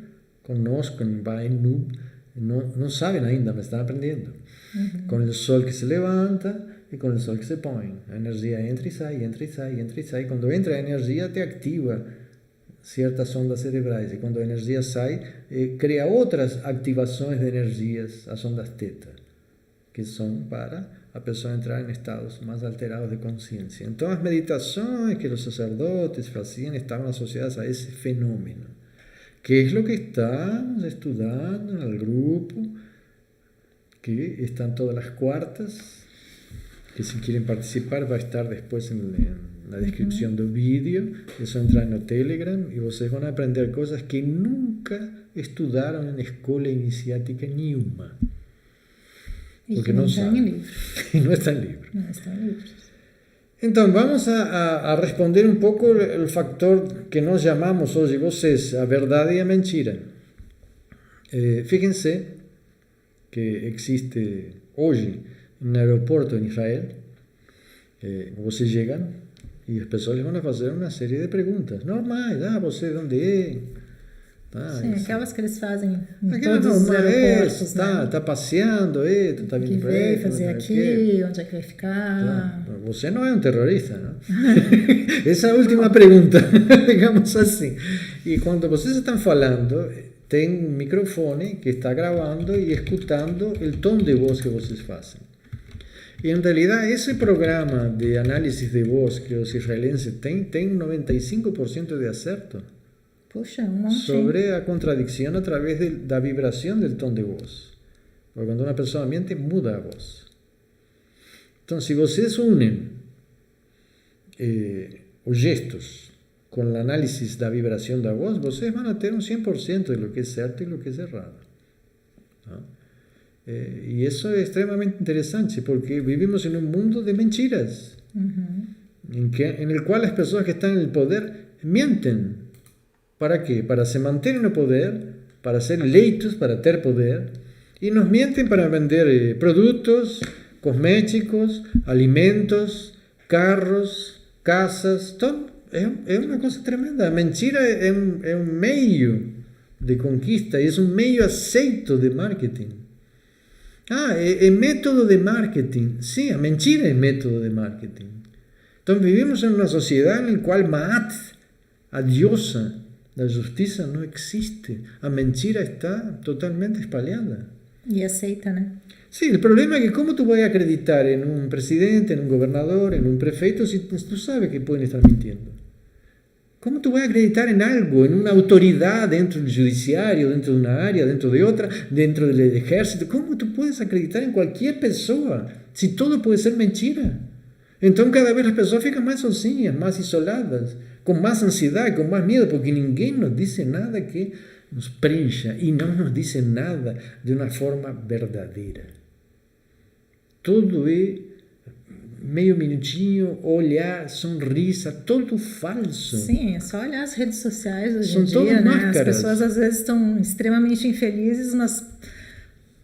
conosco em Vai Nub não sabem ainda, mas estão aprendendo. Com o sol que se levanta e com o sol que se põe. A energia entra e sai, entra e sai, entra e sai. Quando entra a energia, te ativa certas ondas cerebrais. E quando a energia sai, cria outras ativações de energias, as ondas teta, que são para a pessoa entrar em estados mais alterados de consciência. Então, as meditações que os sacerdotes faziam estavam associadas a esse fenômeno, que é o que estamos estudando no grupo, que estão todas as quartas, que se querem participar vai estar depois na descrição do vídeo. É só entrar no Telegram e vocês vão aprender coisas que nunca estudaram em escola iniciática nenhuma. E Porque que não não está em sabem. livro. E não está em livro. Não está em livros. Então, vamos a responder um pouco o factor que nós chamamos hoje, vocês, a verdade e a mentira. Fíjense que existe hoje no aeroporto em Israel, vocês chegam e as pessoas lhes vão fazer uma série de perguntas normais. Você de onde é? Sim, aquelas que eles fazem em Aquela todos os normal, aeroportos, né? Tá passeando, tu tá Que vindo para veio aí, fazer aqui, onde é que vai ficar. Você não é um terrorista, não? Essa é a última pergunta, digamos assim. E quando vocês estão falando, tem um microfone que está gravando e escutando o tom de voz que vocês fazem. E em realidade, esse programa de análise de voz que os israelenses têm, tem 95% de acerto. Puxa, um monte. Sobre a contradição através da vibração do tom de voz. Porque quando uma pessoa mente, muda a voz. Então, se vocês unem os gestos com a análise da vibração da voz, vocês vão ter um 100% de lo que é certo e lo que é errado. E isso é extremamente interessante, porque vivimos em um mundo de mentiras, em el qual as pessoas que estão no poder mentem. ¿Para quê? Para se manter no poder, para ser eleitos, para ter poder, e nos mentem para vender produtos, cosméticos, alimentos, carros, casas. Então, é uma coisa tremenda. A mentira é um meio de conquista, é um meio aceito de marketing. É método de marketing. Sim, a mentira é método de marketing. Então, vivimos em uma sociedade na qual Maat, a diosa da justiça, não existe. A mentira está totalmente espalhada. E aceita, né? Sim, o problema é que como tu vai acreditar em um presidente, em um governador, em um prefeito, se tu sabes que podem estar mentindo? Como tu vai acreditar em algo, em uma autoridade dentro do judiciário, dentro de uma área, dentro de outra, dentro do exército? Como tu podes acreditar em qualquer pessoa, se tudo pode ser mentira? Então, cada vez as pessoas ficam mais sozinhas, mais isoladas, com mais ansiedade, com mais medo, porque ninguém nos diz nada que nos preencha e não nos diz nada de uma forma verdadeira. Tudo é meio minutinho, olhar, sonrisa, tudo falso. Sim, é só olhar as redes sociais hoje São em dia, todas né? máscaras. As pessoas às vezes estão extremamente infelizes, mas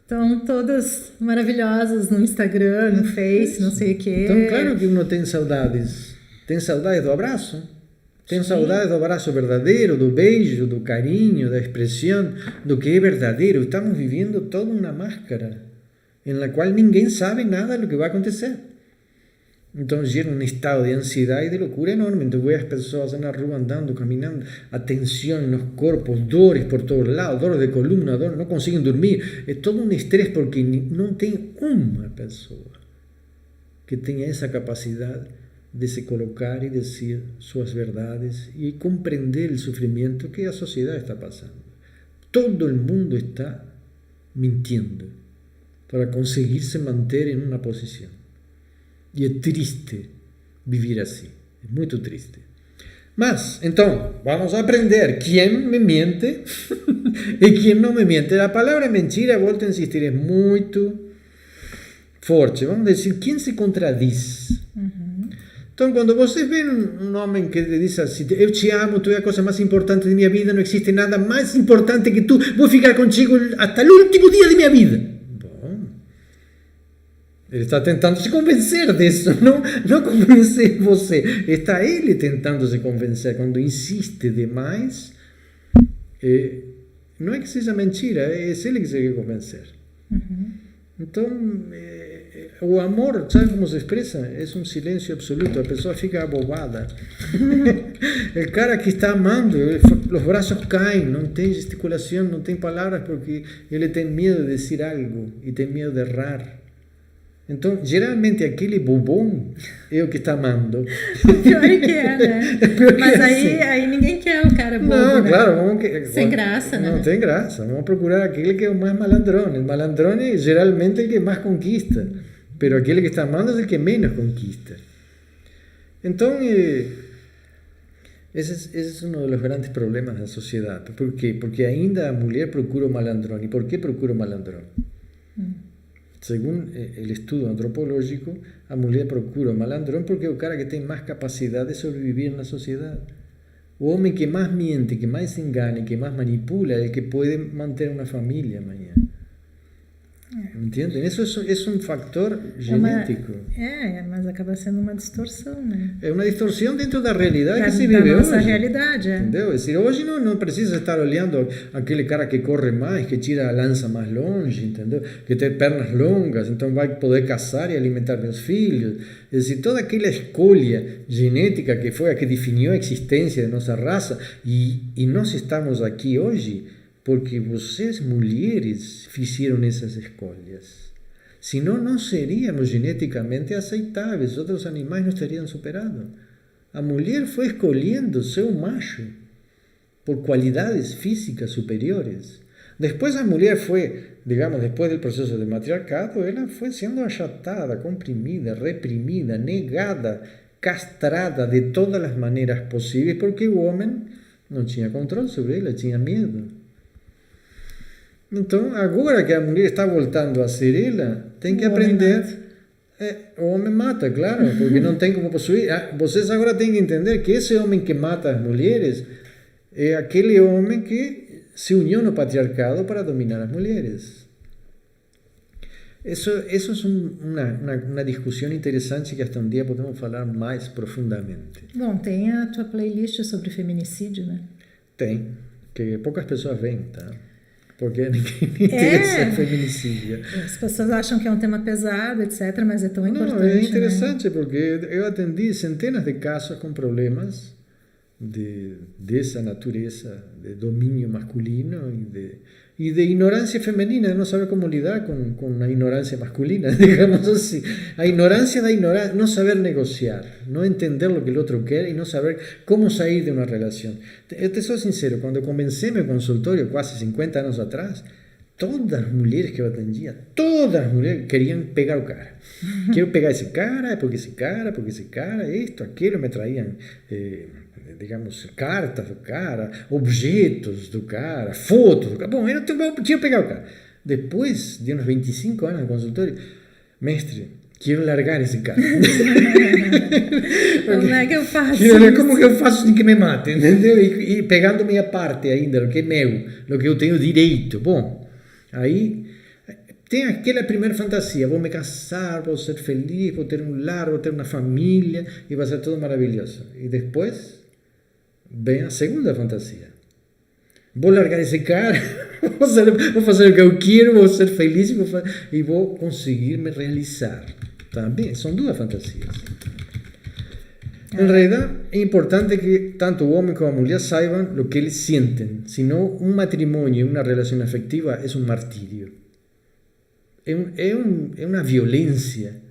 estão todas maravilhosas no Instagram, no Face, não sei o quê. Então, claro que uno tem saudades. Tem saudade do abraço. Tem saudade do abraço verdadeiro, do beijo, do carinho, da expressão, do que é verdadeiro. Estamos vivendo toda uma máscara, em la qual ninguém sabe nada do que vai acontecer. Então gera um estado de ansiedade e de loucura enorme. Então vê as pessoas na rua andando, caminhando, a tensão nos corpos, dores por todos lados, dores de coluna, dores, não conseguem dormir. É todo um estresse porque não tem uma pessoa que tenha essa capacidade de se colocar e dizer suas verdades e compreender o sofrimento que a sociedade está passando. Todo o mundo está mentindo para conseguir se manter em uma posição. E é triste viver assim. É muito triste. Mas, então, vamos aprender quem me mente e quem não me mente. A palavra mentira, volto a insistir, é muito forte. Vamos dizer, quem se contradiz. Então, quando vocês veem um homem que diz assim, eu te amo, tu é a coisa mais importante de minha vida, não existe nada mais importante que tu, vou ficar contigo até o último dia de minha vida. Bom, ele está tentando se convencer disso, não convencer você. Está ele tentando se convencer. Quando insiste demais, não é que seja mentira, é ele que se quer convencer. Então, o amor, sabe como se expressa? É um silêncio absoluto, a pessoa fica abobada. O cara que está amando, os braços caem, não tem gesticulação, não tem palavras, porque ele tem medo de dizer algo e tem medo de errar. Então, geralmente, aquele bobão é o que está amando. Pior que é, né? Mas aí ninguém quer o cara bobo, não, né? claro, vamos sem graça, né? Não tem graça. Vamos procurar aquele que é o mais malandrão. O malandrão é geralmente o que mais conquista. Mas aquele que está amando é o que menos conquista. Então, Esse é um dos grandes problemas da sociedade. Por quê? Porque ainda a mulher procura o malandrão. E por que procura o malandrão? Segundo o estudo antropológico, a mulher procura o malandrão porque é o cara que tem mais capacidade de sobreviver na sociedade. O homem que mais miente, que mais engana, que mais manipula, é o que pode manter uma família amanhã. Entendem? Isso é um fator genético. Mas acaba sendo uma distorção, né? É uma distorção dentro da realidade que se vive nossa hoje. Realidade, Entendeu? É dizer, hoje não precisa estar olhando aquele cara que corre mais, que tira a lança mais longe, entendeu? Que tem pernas longas, então vai poder caçar e alimentar meus filhos. É dizer, toda aquela escolha genética que foi a que definiu a existência de nossa raça e nós estamos aqui hoje porque vocês, mulheres, fizeram essas escolhas. Senão, não seríamos geneticamente aceitáveis. Outros animais nos teriam superado. A mulher foi escolhendo seu macho por qualidades físicas superiores. Depois a mulher foi, digamos, depois do processo de matriarcado, ela foi sendo achatada, comprimida, reprimida, negada, castrada de todas as maneiras possíveis, porque o homem não tinha controle sobre ela, tinha medo. Então, agora que a mulher está voltando a ser ela, tem que aprender. O homem mata, claro, porque não tem como possuir. Vocês agora têm que entender que esse homem que mata as mulheres é aquele homem que se uniu no patriarcado para dominar as mulheres. Isso é uma discussão interessante que hasta um dia podemos falar mais profundamente. Bom, tem a tua playlist sobre feminicídio, né? Tem, que poucas pessoas veem, tá? Porque ninguém interessa feminicídio. As pessoas acham que é um tema pesado, etc., mas é tão importante. Não, é interessante, né? Porque eu atendi centenas de casos com problemas dessa natureza, de domínio masculino e de ignorância feminina, de não saber como lidar com a ignorância masculina, digamos assim. A ignorância da ignorância, não saber negociar, não entender o que o outro quer e não saber como sair de uma relação. Eu te sou sincero, quando eu comecei meu consultório, quase 50 anos atrás, todas as mulheres que eu atendia, todas as mulheres queriam pegar o cara. Quero pegar esse cara, porque esse cara, isto, aquilo, me traíam... digamos, cartas do cara, objetos do cara, fotos do cara. Bom, eu quero pegar o cara. Depois de uns 25 anos no consultório, mestre, quero largar esse cara. Como é que eu faço? Como que eu faço sem que me mate, entendeu? E pegando minha parte ainda, o que é meu, o que eu tenho direito. Bom, aí tem aquela primeira fantasia, vou me casar, vou ser feliz, vou ter um lar, vou ter uma família e vai ser tudo maravilhoso. E depois vem a segunda fantasia. Vou largar esse cara, vou fazer o que eu quero, vou ser feliz e vou conseguir me realizar. Também são duas fantasias. Em realidade, é importante que tanto o homem como a mulher saibam o que eles sentem. Senão, um matrimônio e uma relação afetiva é um martírio. É uma violência.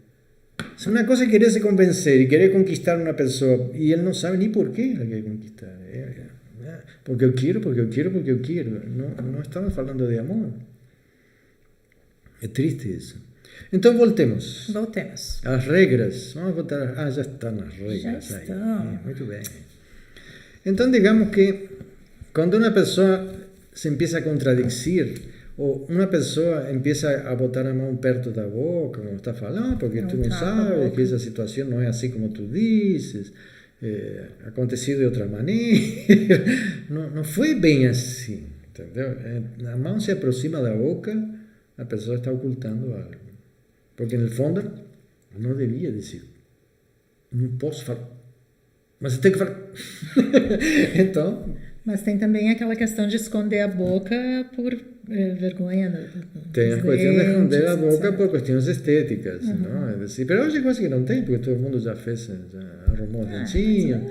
É uma coisa querer se convencer e querer conquistar uma pessoa e ele não sabe nem por que ele quer conquistar. Porque eu quero. Não estamos falando de amor. É triste isso. Então voltemos. As regras. Vamos voltar. Já estão as regras aí. Muito bem. Então digamos que quando uma pessoa se empieza a contradizer, ou uma pessoa empieza a botar a mão perto da boca, como está falando, porque tu não sabes que essa situação não é assim como tu dizes, aconteceu de outra maneira, não foi bem assim, entendeu? A mão se aproxima da boca, a pessoa está ocultando algo, porque no fundo não devia dizer, não posso falar, mas eu tenho que falar. Então... Mas tem também aquela questão de esconder a boca por vergonha. Tem a questão de esconder a boca por questões estéticas, não? É decir, mas hoje quase que não tem, porque todo mundo já fez, já arrumou os dentinhos.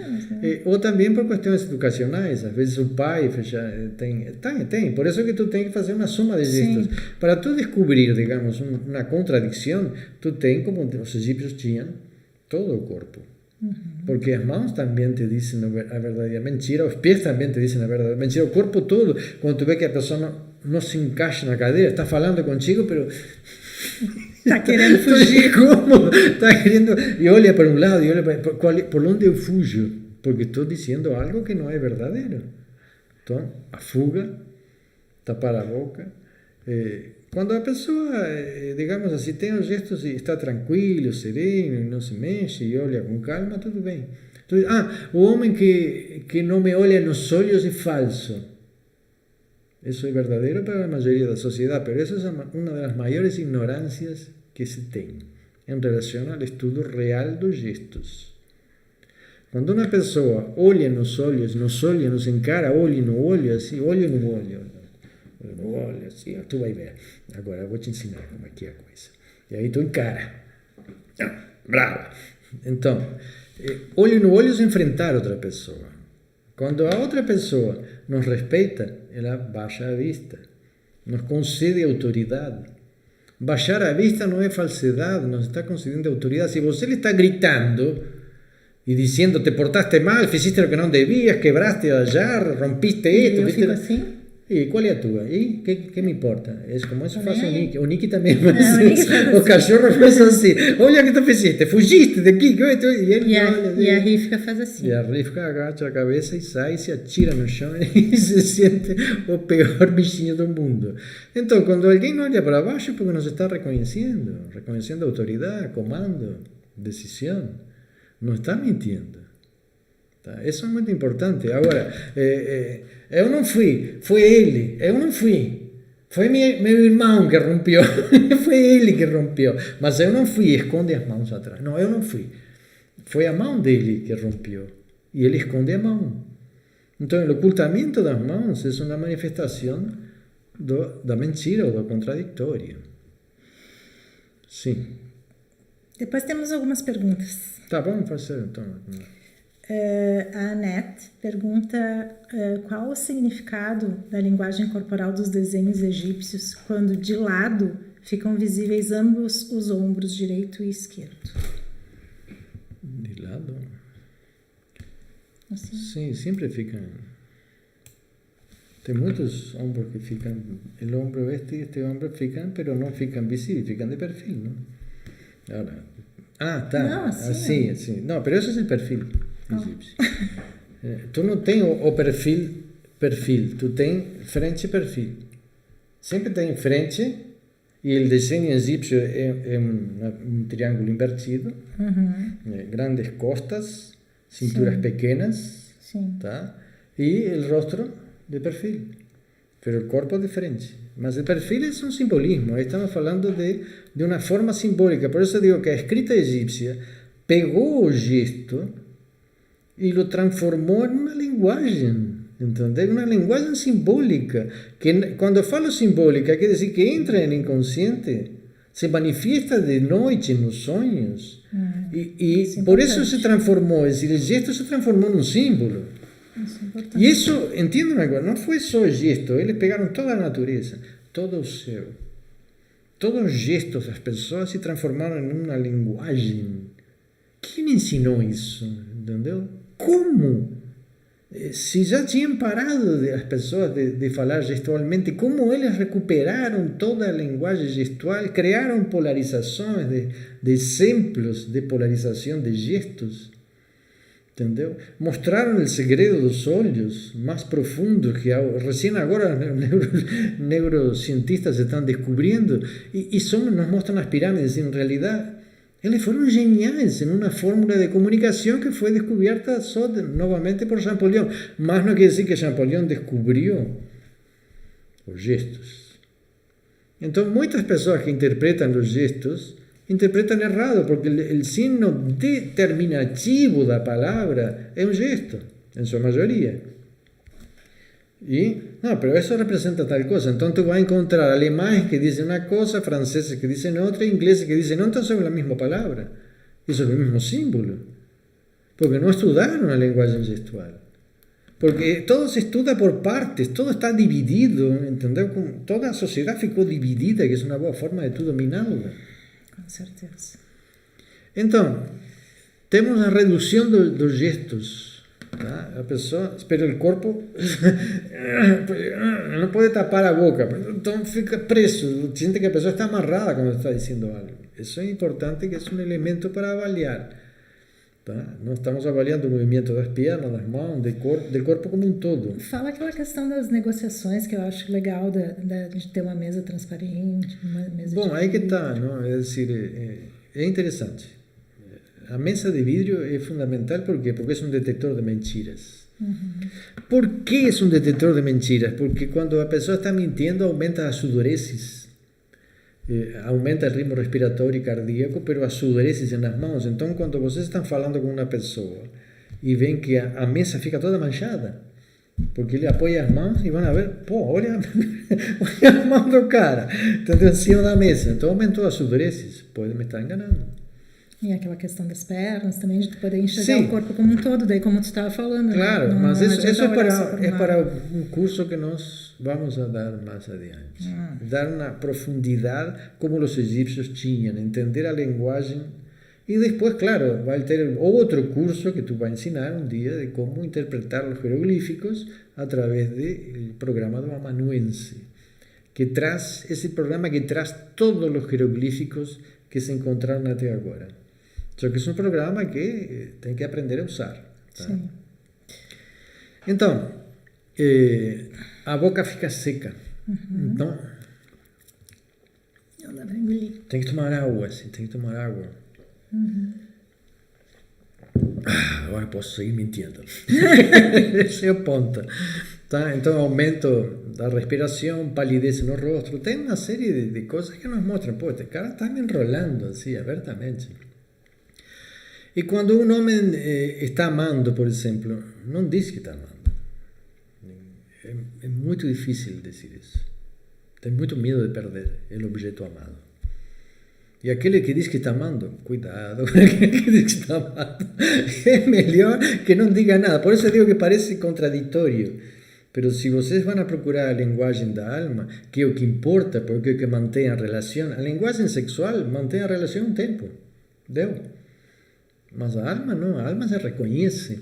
Ou também por questões educacionais, às vezes o pai tem. Por isso que tu tem que fazer uma soma de gestos. Para tu descobrir, digamos, uma contradição, tu tem, como os egípcios tinham, todo o corpo. Porque as mãos também te dizem a verdadeira mentira, os pés também te dizem a verdadeira mentira, o corpo todo, quando tu vê que a pessoa não se encaixa na cadeira, está falando contigo, pero está querendo fugir. Como? Está querendo, e olha para um lado, e olha para por onde eu fujo, porque estou dizendo algo que não é verdadeiro. Então, a fuga, tapar a boca. Quando a pessoa, digamos assim, tem os gestos e está tranquilo, sereno, e não se mexe e olha com calma, tudo bem. Então, o homem que não me olha nos olhos é falso. Isso é verdadeiro para a maioria da sociedade, mas essa é uma das maiores ignorâncias que se tem em relação ao estudo real dos gestos. Quando uma pessoa olha nos olhos, nos encara, olho no olho, assim, olho no olho, assim, tu vai ver. Agora eu vou te ensinar como é que é a coisa. E aí tu encara. Bravo. Então, olho no olho é enfrentar outra pessoa. Quando a outra pessoa nos respeita, ela baixa a vista, nos concede autoridade. Baixar a vista não é falsidade, nos está concedendo autoridade. Se você lhe está gritando e dizendo te portaste mal, fiziste o que não devias, quebraste a jarra, rompiste isto. Eu fico assim? E qual é a tua? E que me importa? É como isso faz o Nick. O Nick também faz isso. O cachorro faz assim. Olha o que tu fizeste. Fugiste daqui. E ele a Rivka faz assim. E a Rivka agacha a cabeça e sai, se atira no chão e se sente o pior bichinho do mundo. Então, quando alguém olha para baixo, é porque nos está reconhecendo autoridade, comando, decisão. Não está mentindo. Tá? Isso é muito importante. Agora, eu não fui, foi ele. Eu não fui. Foi meu irmão que rompeu. Foi ele que rompeu. Mas eu não fui. Esconde as mãos atrás. Não, eu não fui. Foi a mão dele que rompeu. E ele esconde a mão. Então, o ocultamento das mãos é uma manifestação da mentira ou do contraditório. Sim. Depois temos algumas perguntas. Tá, vamos fazer então. A Annette pergunta qual o significado da linguagem corporal dos desenhos egípcios quando de lado ficam visíveis ambos os ombros direito e esquerdo. De lado? Assim? Sim, sempre ficam. Tem muitos ombros que ficam. O ombro este ombro ficam, mas não ficam visíveis, ficam de perfil, não? Agora, tá. Não, assim. Assim. Não, mas esse é o perfil. Tu não tem o perfil, tu tem frente e perfil. Sempre tem frente e o desenho egípcio é um triângulo invertido, grandes costas, cinturas pequenas, tá? E o rosto de perfil, mas o corpo de frente. Mas o perfil é um simbolismo, estamos falando de uma forma simbólica, por isso eu digo que a escrita egípcia pegou o gesto e lo transformou em uma linguagem, entendeu? Uma linguagem simbólica, que quando eu falo simbólica, quer dizer que entra no inconsciente, se manifiesta de noite nos sonhos, e por isso se transformou, esse gesto se transformou num símbolo. E isso, entendam agora, não foi só o gesto, eles pegaram toda a natureza, todo o céu, todos os gestos das pessoas se transformaram em uma linguagem. Quem ensinou isso? Entendeu? Como? Se já tinham parado as pessoas de falar gestualmente, como eles recuperaram toda a linguagem gestual, criaram polarizações de exemplos de polarização de gestos, entendeu? Mostraram o segredo dos olhos mais profundos que recém agora neurocientistas estão descobrindo e nos mostram as pirâmides em realidade. Eles foram geniais em uma fórmula de comunicação que foi descoberta novamente por Champollion. Mas não quer dizer que Champollion descobriu os gestos. Então, muitas pessoas que interpretam os gestos, interpretam errado, porque o signo determinativo da palavra é um gesto, em sua maioria. No, pero eso representa tal cosa. Entonces tú vas a encontrar alemanes que dicen una cosa, franceses que dicen otra, ingleses que dicen otra sobre la misma palabra y sobre el mismo símbolo. Porque no estudiaron la lenguaje gestual. Porque todo se estudia por partes, todo está dividido, ¿entendeu? Toda a sociedade ficou dividida, que é uma boa forma de tu dominá-la. Com certeza. Então, temos a redução dos gestos. Tá? A pessoa, pero o corpo não pode tapar a boca, então fica preso, sente que a pessoa está amarrada quando está dizendo algo. Isso é importante, que é um elemento para avaliar. Tá? Não estamos avaliando o movimento das pernas, das mãos, do corpo como um todo. Fala aquela questão das negociações, que eu acho legal de ter uma mesa transparente, uma mesa Bom, de aí que vidro. está, não? É decir, é interessante. A mesa de vidro é fundamental, ¿por quê? Porque é um detector de mentiras. ¿Por que é um detector de mentiras? Porque quando a pessoa está mentindo, aumenta as sudoresis, aumenta o ritmo respiratório e cardíaco, pero as sudoresis nas mãos. Então, quando vocês estão falando com uma pessoa e veem que a mesa fica toda manchada, porque ele apoia as mãos e vão ver, pô, olha, olha as mãos do cara, está em cima da mesa. Então, aumentou as sudoresis, pode me estar enganando. E aquela questão das pernas também, de poder enxergar Sim. o corpo como um todo, daí como tu estava falando. Claro, né? mas isso adianta olhar só por um é lado. para um curso que nós vamos a dar mais adiante. Dar uma profundidade como os egípcios tinham, entender a linguagem. E depois, claro, vai ter outro curso que tu vai ensinar um dia de como interpretar os jeroglíficos através do programa do amanuense, que traz esse programa que traz todos os jeroglíficos que se encontraram até agora. Só que é um programa que tem que aprender a usar. Tá? Sim. Então, a boca fica seca. Então, Eu não engoli. tem que tomar água, assim, tem que tomar água. Agora posso seguir mentindo. Esse é o ponto. Tá? Então, aumento da respiração, palidez no rosto. Tem uma série de coisas que nos mostram. Pô, este cara está me enrolando assim, abertamente. E quando um homem está amando, por exemplo, não diz que está amando. É muito difícil dizer isso. Tem muito medo de perder o objeto amado. E aquele que diz que está amando, cuidado com aquele que diz que está amando. É melhor que não diga nada. Por isso eu digo que parece contraditório. Mas se vocês vão a procurar a linguagem da alma, que é o que importa, porque é o que mantém a relação, a linguagem sexual mantém a relação um tempo. Deu? Mas a alma não, a alma se reconhece.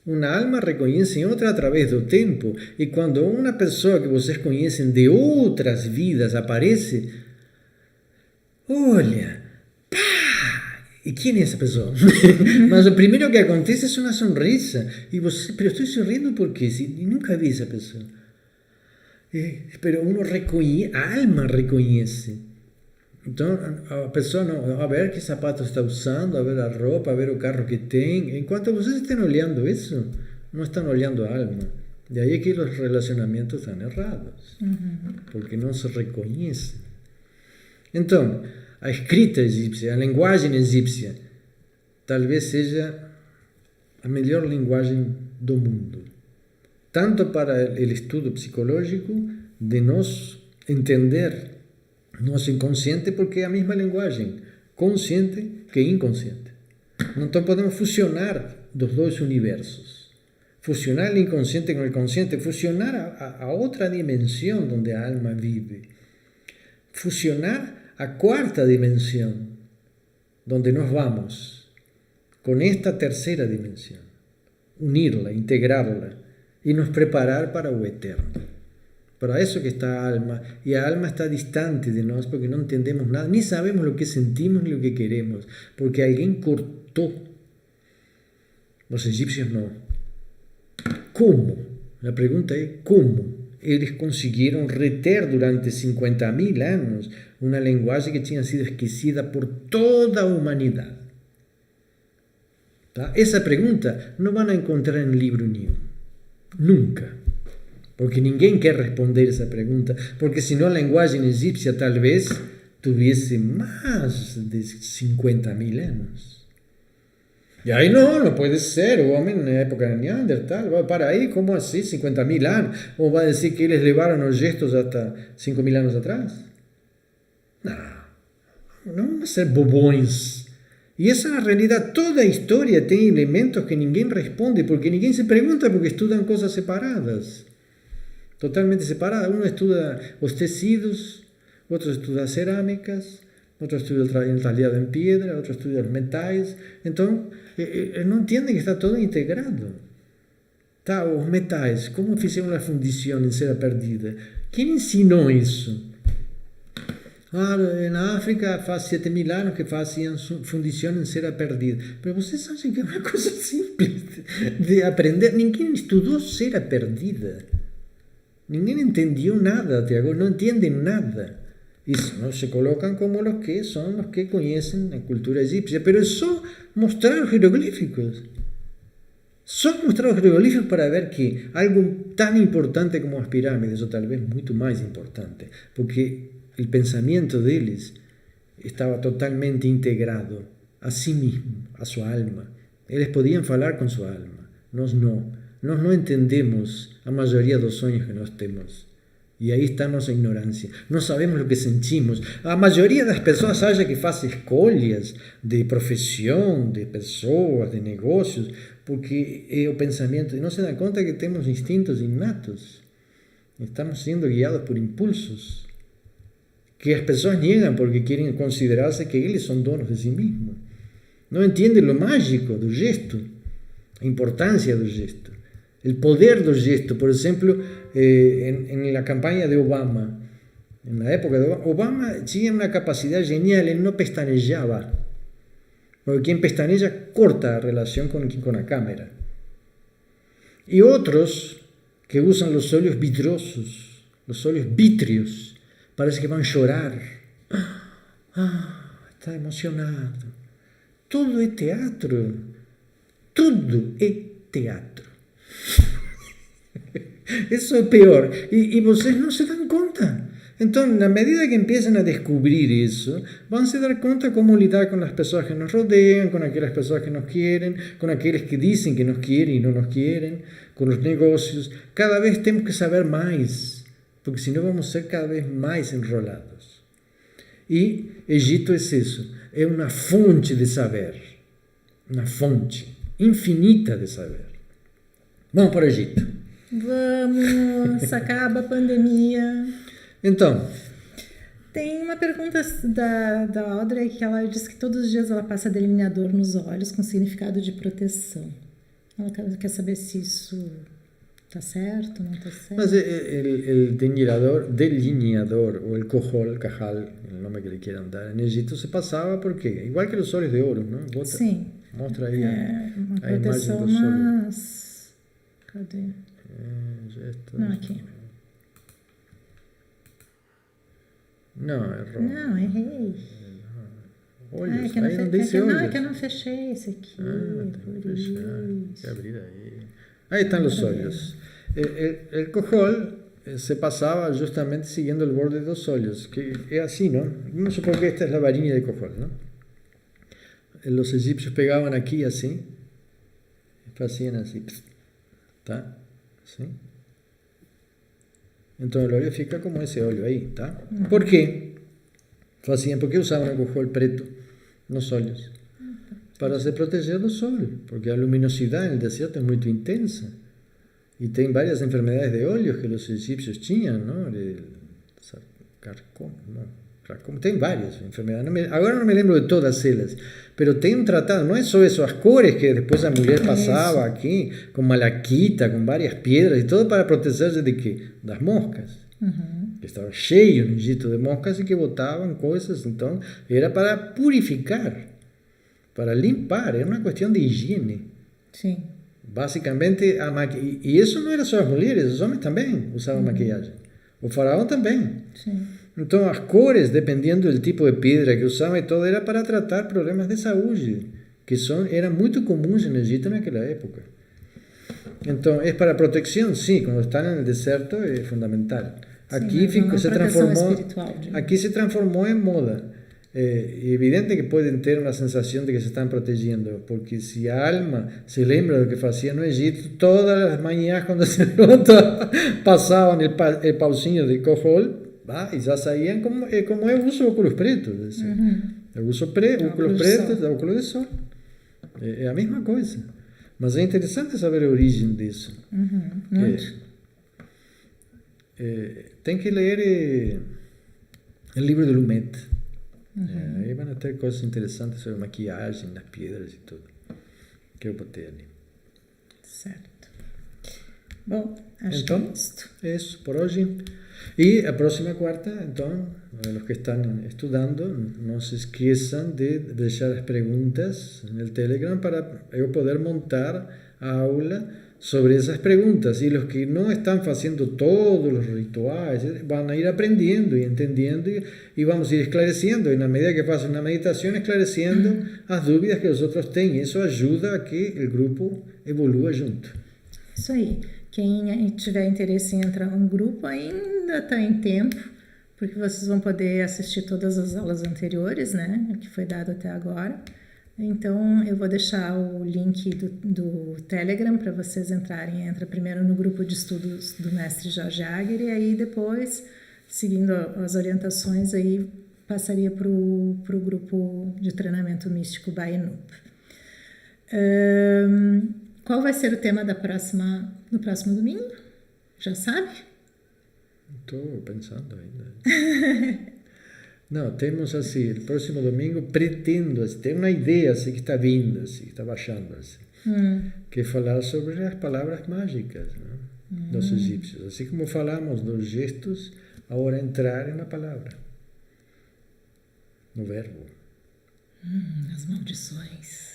Uma alma reconhece outra através do tempo. E quando uma pessoa que vocês conhecem de outras vidas aparece, olha, pá! E quem é essa pessoa? Mas o primeiro que acontece é uma sonrisa. E você, pero estou sorrindo por quê? Se nunca vi essa pessoa. Pero uno reconhece, a alma reconhece. Então, a pessoa não, a ver que sapato está usando, a ver a roupa, a ver o carro que tem. Enquanto vocês estão olhando isso, não estão olhando a alma. E aí é que os relacionamentos estão errados. Porque não se reconhecem. Então, a escrita egípcia, a linguagem egípcia, talvez seja a melhor linguagem do mundo. Tanto para o estudo psicológico, de nós entender nosso inconsciente, porque é a mesma linguagem, consciente que inconsciente. Então podemos fusionar dos dois universos. Fusionar o inconsciente com o consciente, fusionar a outra dimensão onde a alma vive. Fusionar a quarta dimensão, onde nós vamos, com esta terceira dimensão. Unirla, integrarla e nos preparar para o eterno. Para eso que está a alma, y a alma está distante de nosotros porque no entendemos nada, ni sabemos lo que sentimos ni lo que queremos, porque alguien cortó. Los egipcios no. ¿Cómo? La pregunta es ¿cómo? Eles consiguieron reter durante 50.000 años una lenguaje que tinha sido esquecida por toda a humanidad. ¿Tá? Esa pregunta no van a encontrar en libro nenhum. Nunca. Porque ninguém quer responder essa pergunta, porque senão a linguagem egípcia talvez tivesse mais de 50.000 anos. E aí não pode ser, o homem na época de Neandertal, para aí, como assim, 50.000 anos? Ou vai dizer que eles levaram os gestos até 5.000 anos atrás? Não vamos ser bobões. E essa na realidade, toda a história tem elementos que ninguém responde, porque ninguém se pergunta, porque estudam coisas separadas. Totalmente separadas. Um estuda os tecidos, outro estuda as cerâmicas, outro estuda o talhado em pedra, outro estuda os metais. Então, não entendem que está todo integrado. Tá, os metais, como fizeram a fundição em cera perdida? Quem ensinou isso? En África faz 7.000 anos que faziam fundição em cera perdida. Mas vocês acham que é uma coisa simples de aprender? Ninguém estudou cera perdida. Ninguém entendeu nada até agora, não entendem nada. Isso, não se colocam como os que são os que conhecem a cultura egípcia, mas é só mostrar os jeroglíficos. Só mostrar os jeroglíficos para ver que algo tão importante como as pirâmides, ou talvez muito mais importante, porque o pensamento deles estava totalmente integrado a si mesmo, a sua alma. Eles podiam falar com sua alma, nós não. Nós não entendemos a maioria dos sonhos que nós temos. E aí está a nossa ignorância. Não sabemos o que sentimos. A maioria das pessoas acha que faz escolhas de profissão, de pessoas, de negócios, porque é o pensamento. E não se dá conta que temos instintos inatos. Estamos sendo guiados por impulsos que as pessoas negam porque querem considerar-se que eles são donos de si mesmos. Não entendem o mágico do gesto, a importância do gesto. El poder del gesto, por ejemplo, en la campaña de Obama, en la época de Obama tenía una capacidad genial, él no pestañeaba, porque quien pestañea corta la relación con la cámara. Y otros que usan los óleos vidrosos, los óleos vítreos, parece que van a llorar. Está emocionado. Todo es teatro, todo es teatro. Eso es peor. Y ustedes no se dan cuenta. Entonces, a medida que empiezan a descubrir eso, van a se dar cuenta cómo lidar con las personas que nos rodean, con aquellas personas que nos quieren, con aquellos que dicen que nos quieren y no nos quieren, con los negocios. Cada vez tenemos que saber más, porque si no vamos a ser cada vez más enrolados. Y Egipto es eso, es una fuente de saber, una fuente infinita de saber. Vamos para o Egito. Vamos, acaba a pandemia. Então. Tem uma pergunta da Audrey que ela diz que todos os dias ela passa delineador nos olhos com significado de proteção. Ela quer saber se isso está certo, não está certo. Mas o delineador, ou o cajal, o nome que lhe queiram dar, no Egito se passava porque, igual que os olhos de ouro, não? Bota, sim. Mostra aí uma a imagem do mas... Cadê? Gesto. Não, aqui. Não, errou. Não, errei. Olhos, é aí não disse olhos. Não, é que eu não fechei esse aqui. Tem que fechar. Tem que abrir aí. Aí estão os olhos. O cojol se passava justamente seguindo o borde dos olhos, que é assim, não? Vamos supor que esta é a varinha de cojol, não? Os egípcios pegavam aqui assim, faziam assim, tá? Assim. Então o olho fica como esse olho aí, tá? Por quê? Faziam porque usavam o cojol preto nos olhos para se proteger do sol, porque a luminosidade no deserto é muito intensa e tem várias enfermidades de olhos que os egípcios tinham, não? Carcoma, não? Tem várias enfermedades. Agora não me lembro de todas elas, mas tem um tratado, não é só isso, as cores que depois a mulher passava aqui, com malaquita, com várias pedras e tudo para proteger-se de quê? Das moscas. Que estava cheio no Egito de moscas e que botavam coisas, então era para purificar, para limpar, era uma questão de higiene. Sim. Basicamente, e isso não era só as mulheres, os homens também usavam maquiagem. O faraó também. Sim. Então, as cores, dependendo do tipo de pedra que usavam e todo, era para tratar problemas de saúde, que eram muito comuns no Egito naquela época. Então, é para proteção, sim, quando estão no deserto é fundamental. Aqui se transformou em moda. É evidente que podem ter uma sensação de que se estão protegendo, porque se a alma se lembra do que fazia no Egito, todas as manhãs, quando se levantava, passavam o pauzinho de cojol, e já saíam como eu uso óculos pretos. Eu uso óculos pretos, óculos de sol. É a mesma coisa. Mas é interessante saber a origem disso. Tem que ler o livro de Lumet. Aí vão ter coisas interessantes sobre maquiagem, nas pedras e tudo. Que eu botei ali. Certo. Bom, acho então, que é isto. isso por hoje. E a próxima quarta, então, os que estão estudando, não se esqueçam de deixar as perguntas no Telegram para eu poder montar a aula sobre esas preguntas. Y los que no están haciendo todos los rituales van a ir aprendiendo y entendiendo y vamos a ir esclareciendo. Y en la medida que pasen una meditación, esclareciendo las dudas que los otros tienen. Eso ayuda a que el grupo evolua junto. Isso aí. Quem tiver interesse em entrar num grupo ainda está em tempo, porque vocês vão poder assistir todas as aulas anteriores, né, que foi dado até agora. Então, eu vou deixar o link do Telegram para vocês entrarem. Entra primeiro no grupo de estudos do mestre Jorge Agir e aí depois, seguindo as orientações, aí passaria para o grupo de treinamento místico Baianup. Qual vai ser o tema do próximo domingo? Já sabe? Estou pensando ainda. Não, temos assim, o próximo domingo pretendo, assim, tem uma ideia assim, que está vindo, assim, que está baixando, assim, que é falar sobre as palavras mágicas, né, dos egípcios. Assim como falamos dos gestos, agora entrar na palavra, no verbo. As maldições.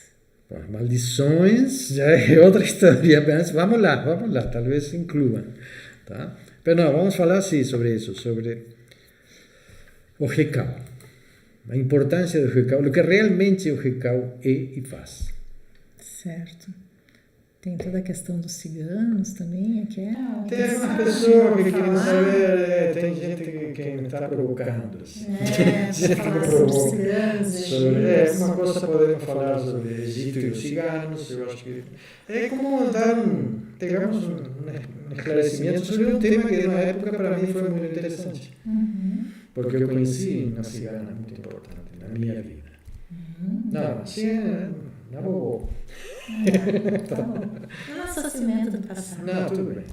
As maldições já é outra história, mas vamos lá, talvez incluam, tá? Mas não, vamos falar assim sobre isso, sobre o Hekau, a importância do Hekau, o que realmente o Hekau é e faz. Certo. Tem toda a questão dos ciganos também, aqui é... Tem uma pessoa que quer saber, tem gente que está provocando. Gente falar sobre os ciganos. É uma coisa podemos falar sobre o Egito e os ciganos, eu acho que é como dar digamos, um esclarecimento sobre um tema que na época para mim foi muito interessante. Porque eu conheci uma cigana muito importante na minha vida. Não, assim, não vou. Tá bom. É um associamento do passado. Não, tudo bem.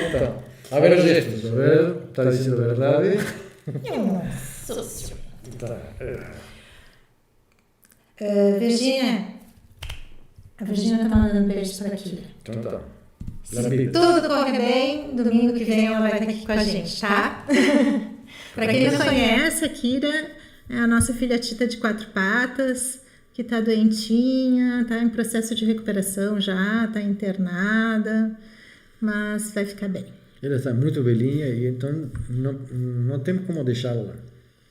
Então, a ver os gestos, a ver, está dizendo a verdade. É um associamento. Tá. Virgínia, a Virgínia está mandando beijos para aqui. Então tá. Se tudo correr bem, domingo que vem ela vai estar aqui com a gente, tá? Para quem não conhece, a Kira é a nossa filhatita de 4 patas, que está doentinha, está em processo de recuperação já, está internada, mas vai ficar bem. Ela está muito velhinha e então não temos como deixá-la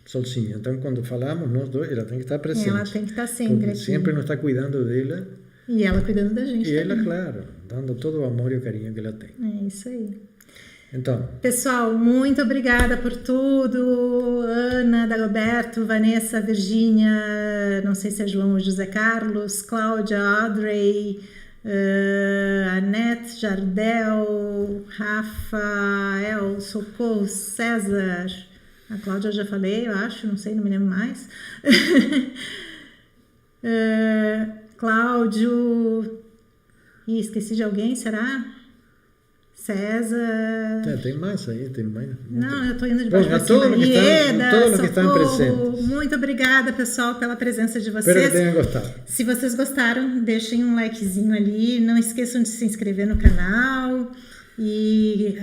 sozinha. Então, quando falamos, nós dois, ela tem que estar presente. Ela tem que estar sempre aqui. Sempre nos está cuidando dela. E ela cuidando da gente E também. ela, claro, dando todo o amor e o carinho que ela tem. É isso aí. Então, pessoal, muito obrigada por tudo. Ana, Dagoberto, Vanessa, Virgínia, não sei se é João ou José Carlos, Cláudia, Audrey, Anete, Jardel, Rafael, Socorro, César. A Cláudia eu já falei, eu acho, não sei, não me lembro mais. Cláudio. Ih, esqueci de alguém, será? César. tem mais aí, tem mais. Não, eu estou indo de baixo para cima. Todos que estão presentes. Muito obrigada, pessoal, pela presença de vocês. Espero que tenham gostado. Se vocês gostaram, deixem um likezinho ali. Não esqueçam de se inscrever no canal e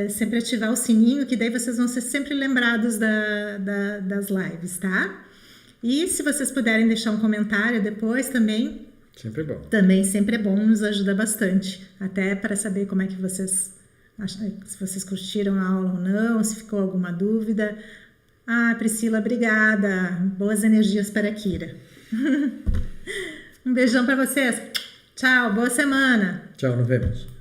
sempre ativar o sininho, que daí vocês vão ser sempre lembrados das lives, tá? E se vocês puderem deixar um comentário depois também. Sempre bom. Também sempre é bom, nos ajuda bastante. Até para saber como é que vocês acham, se vocês curtiram a aula ou não, se ficou alguma dúvida. Priscila, obrigada. Boas energias para a Kira. Um beijão para vocês. Tchau, boa semana. Tchau, nos vemos.